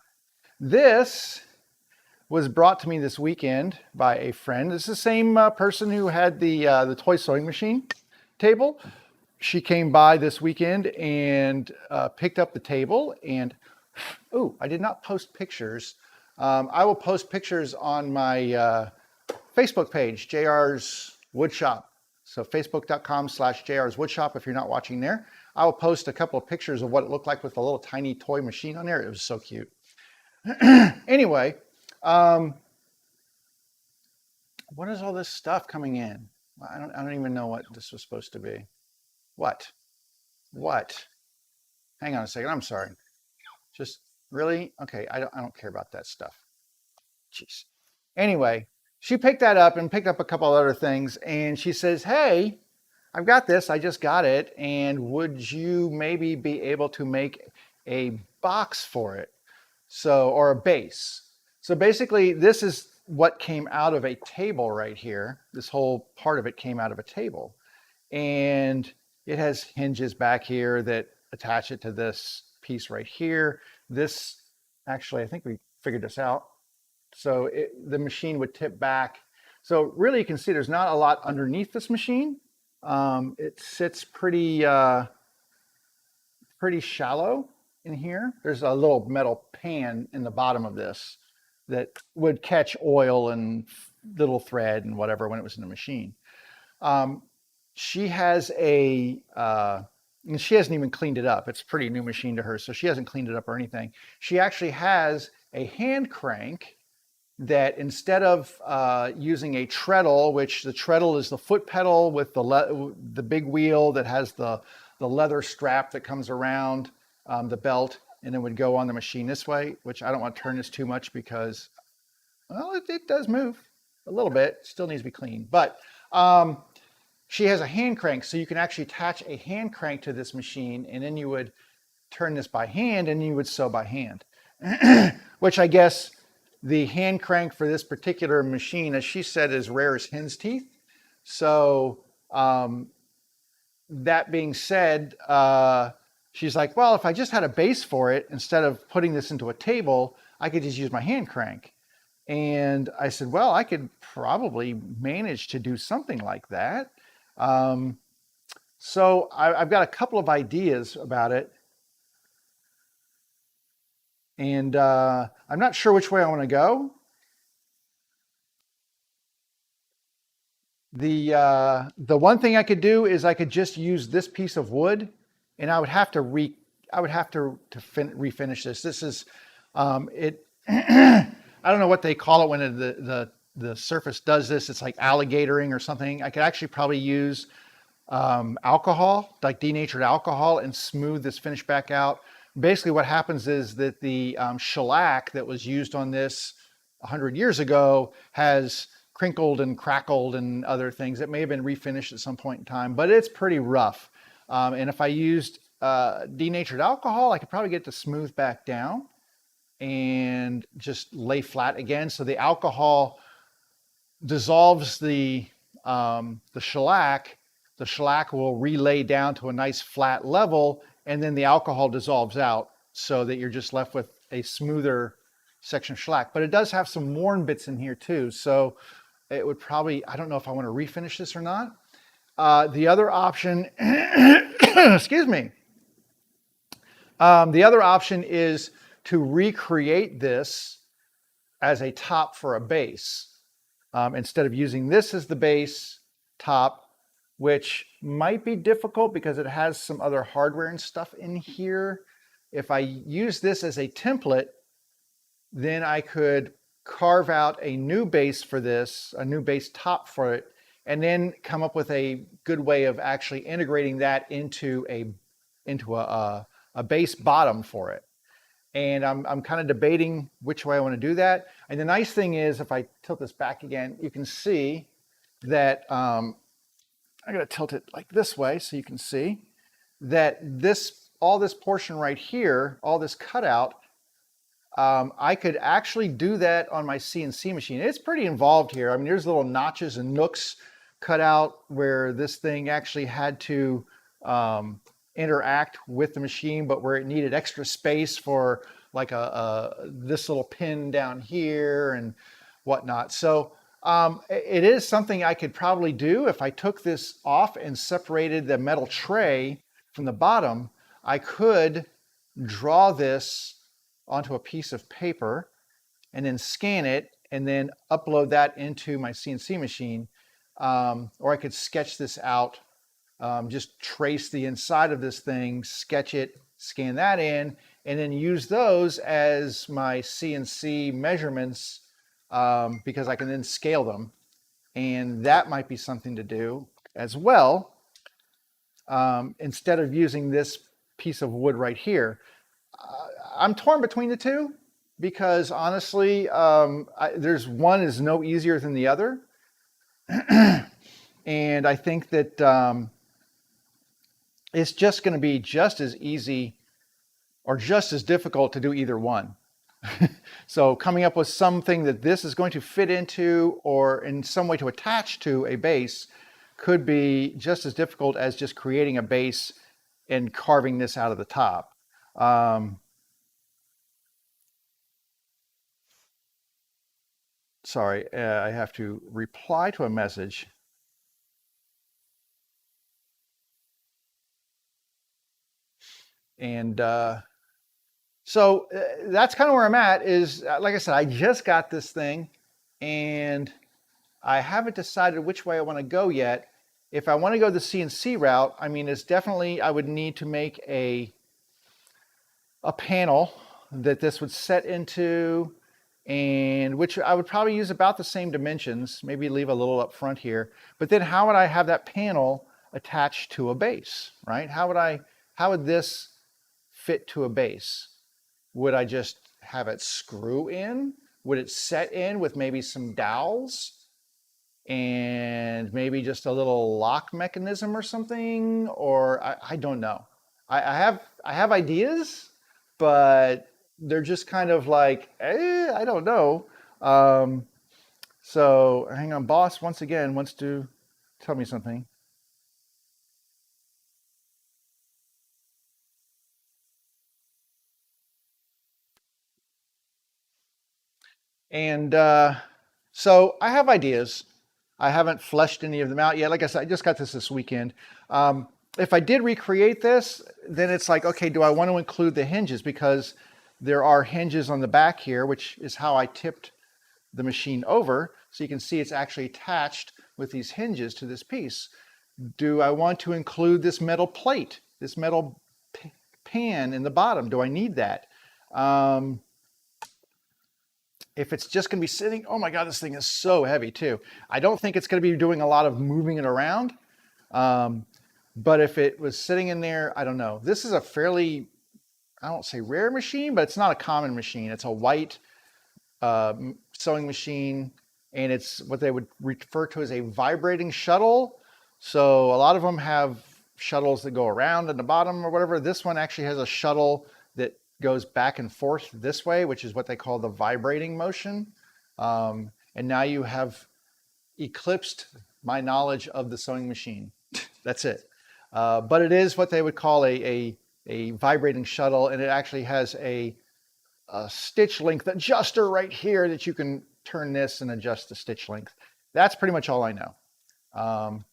This was brought to me this weekend by a friend. This is the same person who had the toy sewing machine table. She came by this weekend and picked up the table. And ooh, I did not post pictures. I will post pictures on my Facebook page, JR's Woodshop. So facebook.com/JR's Woodshop if you're not watching there. I will post a couple of pictures of what it looked like with a little tiny toy machine on there. It was so cute. Anyway, what is all this stuff coming in? I don't even know what this was supposed to be. What? Hang on a second. I'm sorry. Just really? Okay. I don't care about that stuff. Jeez. Anyway, she picked that up and picked up a couple other things, and she says, "Hey, I've got this. I just got it, and would you maybe be able to make a box for it? So, or a base." So basically, this is what came out of a table right here. This whole part of it came out of a table, and it has hinges back here that attach it to this piece right here. This, actually, I think we figured this out. So the machine would tip back. So really you can see there's not a lot underneath this machine. It sits pretty shallow in here. There's a little metal pan in the bottom of this that would catch oil and little thread and whatever when it was in the machine. She has a, and she hasn't even cleaned it up. It's a pretty new machine to her, so she hasn't cleaned it up or anything. She actually has a hand crank that instead of using a treadle, which the treadle is the foot pedal with the big wheel that has the leather strap that comes around the belt and then would go on the machine this way, which I don't want to turn this too much because, well, it does move a little bit. Still needs to be cleaned. But she has a hand crank, so you can actually attach a hand crank to this machine, and then you would turn this by hand and you would sew by hand, which I guess the hand crank for this particular machine, as she said, is rare as hen's teeth. So that being said, she's like, well, if I just had a base for it, instead of putting this into a table, I could just use my hand crank. And I said, well, I could probably manage to do something like that. So I've got a couple of ideas about it. And I'm not sure which way I want to go. The one thing I could do is I could just use this piece of wood, and I would have to refinish this. This is it. I don't know what they call it when the surface does this. It's like alligatoring or something. I could actually probably use alcohol, like denatured alcohol, and smooth this finish back out. Basically what happens is that the shellac that was used on this 100 years ago has crinkled and crackled and other things. It may have been refinished at some point in time, but it's pretty rough. And if I used denatured alcohol, I could probably get it to smooth back down and just lay flat again. So the alcohol dissolves the shellac. The shellac will relay down to a nice flat level, and then the alcohol dissolves out so that you're just left with a smoother section of shellac. But it does have some worn bits in here too. So it would probably, I don't know if I want to refinish this or not. The other option, excuse me. The other option is to recreate this as a top for a base. Instead of using this as the base top, which might be difficult because it has some other hardware and stuff in here. If I use this as a template, then I could carve out a new base for this, a new base top for it, and then come up with a good way of actually integrating that into a base bottom for it. And I'm kind of debating which way I want to do that. And the nice thing is, if I tilt this back again, you can see that I got to tilt it like this way so you can see that all this portion right here, all this cutout, I could actually do that on my CNC machine. It's pretty involved here. I mean, there's little notches and nooks cut out where this thing actually had to interact with the machine, but where it needed extra space for like this little pin down here and whatnot. So it is something I could probably do if I took this off and separated the metal tray from the bottom. I could draw this onto a piece of paper and then scan it and then upload that into my CNC machine. Or I could sketch this out, just trace the inside of this thing, sketch it, scan that in, and then use those as my CNC measurements because I can then scale them. And that might be something to do as well, instead of using this piece of wood right here. I'm torn between the two because honestly, there's one is no easier than the other. And I think that it's just going to be just as easy or just as difficult to do either one. So coming up with something that this is going to fit into or in some way to attach to a base could be just as difficult as just creating a base and carving this out of the top. Sorry, I have to reply to a message. And so that's kind of where I'm at is, like I said, I just got this thing and I haven't decided which way I want to go yet. If I want to go the CNC route, I mean, it's definitely, I would need to make a panel that this would set into, and which I would probably use about the same dimensions, maybe leave a little up front here. But then how would I have that panel attached to a base, right? How would this fit to a base? Would I just have it screw in? Would it set in with maybe some dowels and maybe just a little lock mechanism or something? Or I don't know. I have ideas, but they're just kind of like, I don't know. Um, so hang on, boss once again wants to tell me something. And so I have ideas. I haven't fleshed any of them out yet. Like I said, I just got this weekend. If I did recreate this, then it's like, okay, do I want to include the hinges? Because there are hinges on the back here, which is how I tipped the machine over. So you can see it's actually attached with these hinges to this piece. Do I want to include this metal plate, this metal pan in the bottom? Do I need that? Um, if it's just going to be sitting, oh my God, this thing is so heavy too. I don't think it's going to be doing a lot of moving it around. Um, but if it was sitting in there, I don't know. This is a fairly, I don't say rare machine, but it's not a common machine. It's a white sewing machine, and it's what they would refer to as a vibrating shuttle. So a lot of them have shuttles that go around in the bottom or whatever. This one actually has a shuttle that goes back and forth this way, which is what they call the vibrating motion. And now you have eclipsed my knowledge of the sewing machine. That's it. But it is what they would call a vibrating shuttle, and it actually has a stitch length adjuster right here that you can turn this and adjust the stitch length. That's pretty much all I know. Um,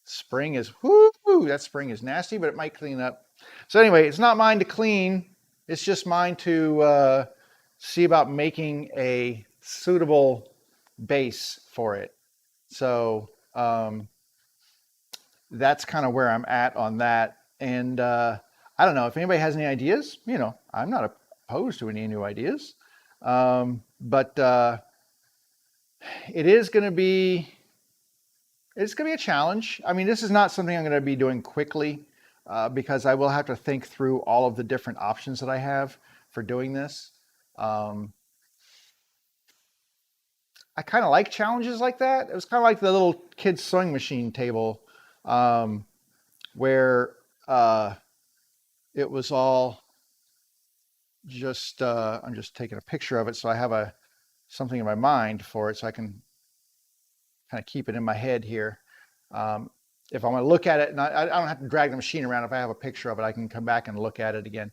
spring is, whoo, that spring is nasty, but it might clean up. So anyway, it's not mine to clean. It's just mine to see about making a suitable base for it. So that's kind of where I'm at on that. And I don't know if anybody has any ideas. You know, I'm not opposed to any new ideas, but it is going to be it's going to be a challenge. I mean, this is not something I'm going to be doing quickly because I will have to think through all of the different options that I have for doing this. Um, I kind of like challenges like that. It was kind of like the little kids sewing machine table um, where it was all just I'm just taking a picture of it so I have a something in my mind for it so I can kind of keep it in my head here. Um, if I want to look at it, and I don't have to drag the machine around. If I have a picture of it, I can come back and look at it again.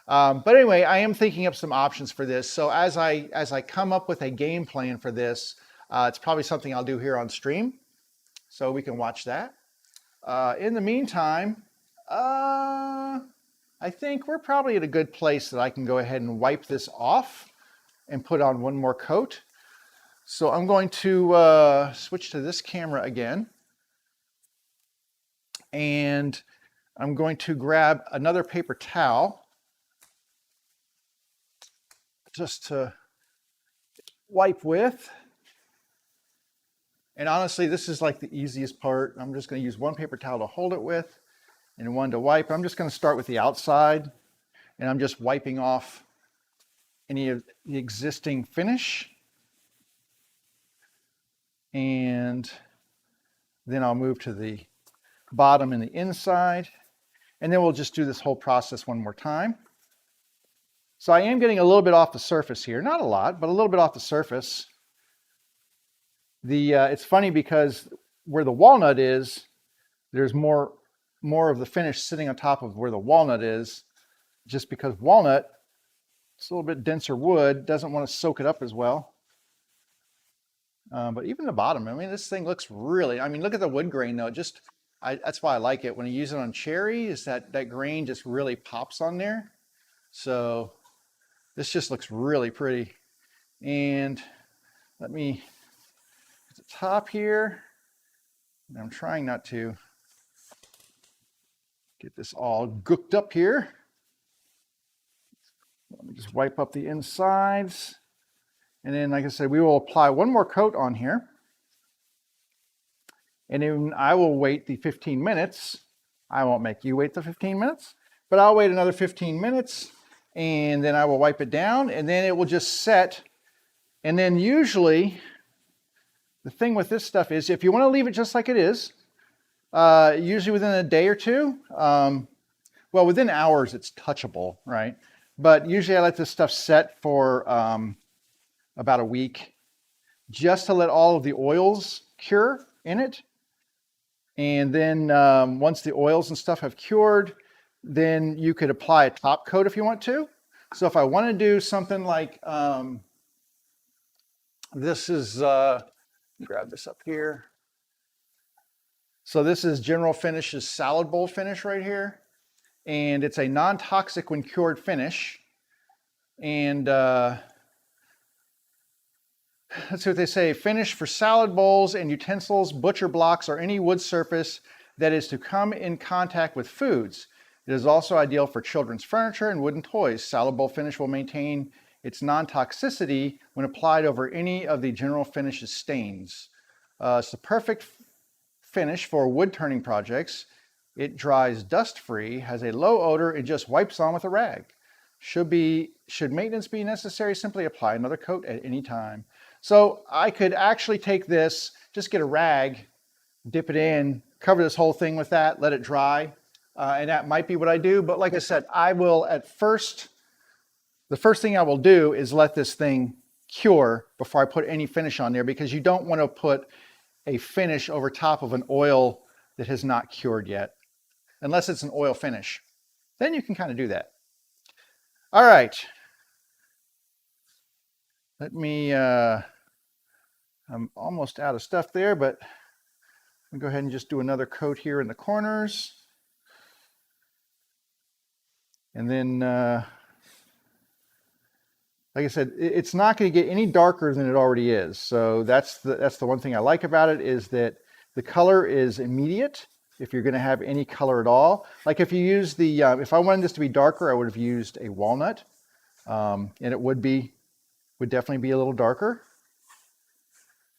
But anyway, I am thinking up some options for this. So as I come up with a game plan for this, it's probably something I'll do here on stream, so we can watch that. In the meantime, I think we're probably at a good place that I can go ahead and wipe this off and put on one more coat. So I'm going to switch to this camera again. And I'm going to grab another paper towel just to wipe with. And honestly, this is like the easiest part. I'm just going to use one paper towel to hold it with and one to wipe. I'm just going to start with the outside, and I'm just wiping off any of the existing finish. And then I'll move to the bottom and the inside. And then we'll just do this whole process one more time. So I am getting a little bit off the surface here. Not a lot, but a little bit off the surface. It's funny because where the walnut is, there's more of the finish sitting on top of where the walnut is, just because walnut, it's a little bit denser wood, doesn't want to soak it up as well. But even the bottom, I mean, this thing looks really, I mean, look at the wood grain though. That's why I like it. When you use it on cherry, is that grain just really pops on there. So this just looks really pretty. And let me the top here. And I'm trying not to get this all gooked up here. Let me just wipe up the insides. And then, like I said, we will apply one more coat on here. And then I will wait the 15 minutes. I won't make you wait the 15 minutes, but I'll wait another 15 minutes and then I will wipe it down and then it will just set. And then usually, the thing with this stuff is if you want to leave it just like it is, usually within a day or two, well, within hours it's touchable, right? But usually I let this stuff set for about a week just to let all of the oils cure in it. And then once the oils and stuff have cured, then you could apply a top coat if you want to. So if I want to do something like, this is, grab this up here. So this is General Finish's salad bowl finish right here. And it's a non-toxic when cured finish. And let's see what they say. Finish for salad bowls and utensils, butcher blocks, or any wood surface that is to come in contact with foods. It is also ideal for children's furniture and wooden toys. Salad bowl finish will maintain its non-toxicity when applied over any of the General Finish's stains. It's the perfect finish for wood turning projects. It dries dust-free, has a low odor, and just wipes on with a rag. Should maintenance be necessary, simply apply another coat at any time. So I could actually take this, just get a rag, dip it in, cover this whole thing with that, let it dry, and that might be what I do. But like I said, I will the first thing I will do is let this thing cure before I put any finish on there, because you don't want to put a finish over top of an oil that has not cured yet, unless it's an oil finish. Then you can kind of do that. All right. Let me, I'm almost out of stuff there, but I'm going to go ahead and just do another coat here in the corners. And then, like I said, it's not going to get any darker than it already is. So that's the one thing I like about it, is that the color is immediate if you're going to have any color at all. Like if you use the, if I wanted this to be darker, I would have used a walnut, and it would definitely be a little darker.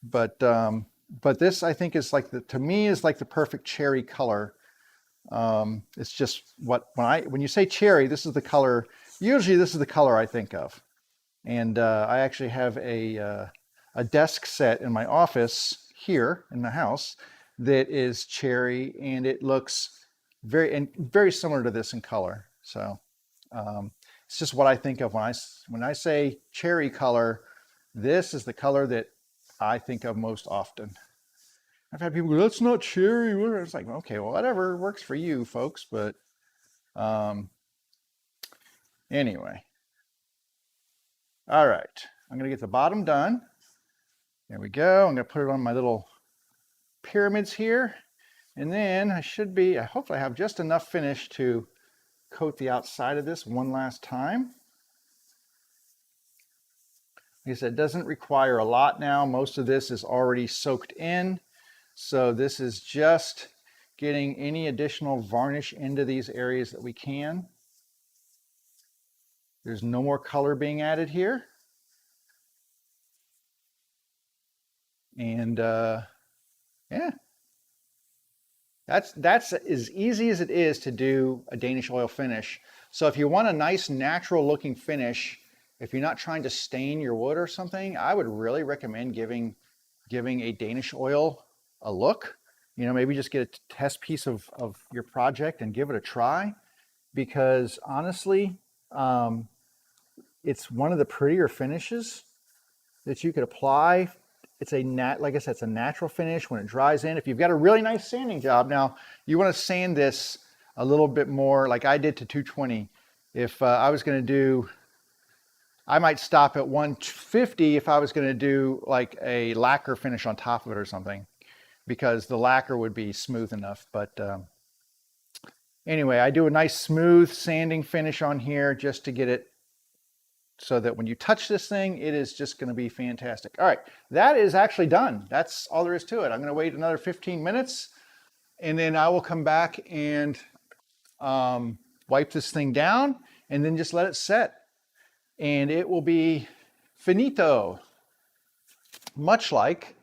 But this, I think, is like to me is like the perfect cherry color. It's just when you say cherry, this is the color. Usually, this is the color I think of. And I actually have a desk set in my office here in the house that is cherry, and it looks very similar to this in color. So it's just what I think of when I say cherry color. This is the color that I think of most often. I've had people go, "That's not cherry." It's like, okay, well, whatever works for you folks. But anyway, all right, I'm gonna get the bottom done. There we go. I'm gonna put it on my little pyramids here, and then hopefully I have just enough finish to coat the outside of this one last time. Like I said, it doesn't require a lot now. Most of this is already soaked in. So this is just getting any additional varnish into these areas that we can. There's no more color being added here. And yeah, that's as easy as it is to do a Danish oil finish. So if you want a nice natural looking finish, if you're not trying to stain your wood or something, I would really recommend giving a Danish oil a look. You know, maybe just get a test piece of your project and give it a try, because honestly, it's one of the prettier finishes that you could apply. It's like I said, it's a natural finish when it dries in. If you've got a really nice sanding job, now you want to sand this a little bit more, like I did, to 220. If I was going to do, I might stop at 150 if I was going to do like a lacquer finish on top of it or something, because the lacquer would be smooth enough. But anyway, I do a nice smooth sanding finish on here just to get it so that when you touch this thing, it is just going to be fantastic. All right, that is actually done. That's all there is to it. I'm going to wait another 15 minutes, and then I will come back and wipe this thing down, and then just let it set. And it will be finito, much like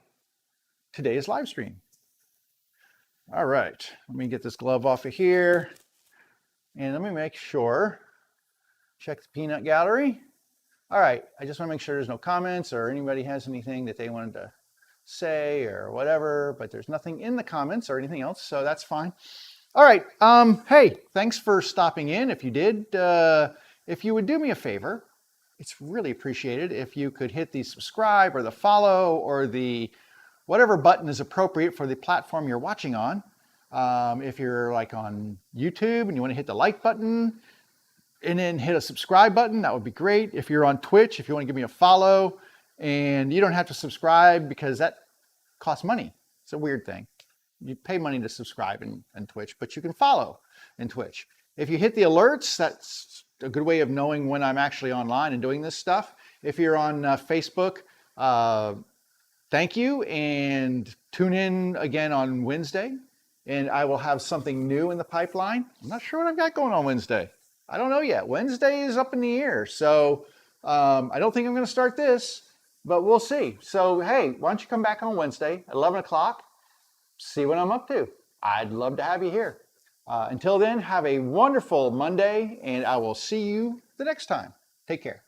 today's live stream. All right, let me get this glove off of here, and let me make sure, check the peanut gallery. All right, I just want to make sure there's no comments or anybody has anything that they wanted to say or whatever, but there's nothing in the comments or anything else, so that's fine. All right, hey, thanks for stopping in. If you did, if you would do me a favor, it's really appreciated if you could hit the subscribe or the follow or the whatever button is appropriate for the platform you're watching on. If you're like on YouTube and you want to hit the like button and then hit a subscribe button, that would be great. If you're on Twitch, if you want to give me a follow, and you don't have to subscribe because that costs money. It's a weird thing. You pay money to subscribe in Twitch, but you can follow in Twitch. If you hit the alerts, that's a good way of knowing when I'm actually online and doing this stuff. If you're on Facebook, thank you, and tune in again on Wednesday, and I will have something new in the pipeline. I'm not sure what I've got going on Wednesday. I don't know yet. Wednesday is up in the air, so I don't think I'm going to start this, but we'll see. So, hey, why don't you come back on Wednesday at 11 o'clock, see what I'm up to. I'd love to have you here. Until then, have a wonderful Monday, and I will see you the next time. Take care.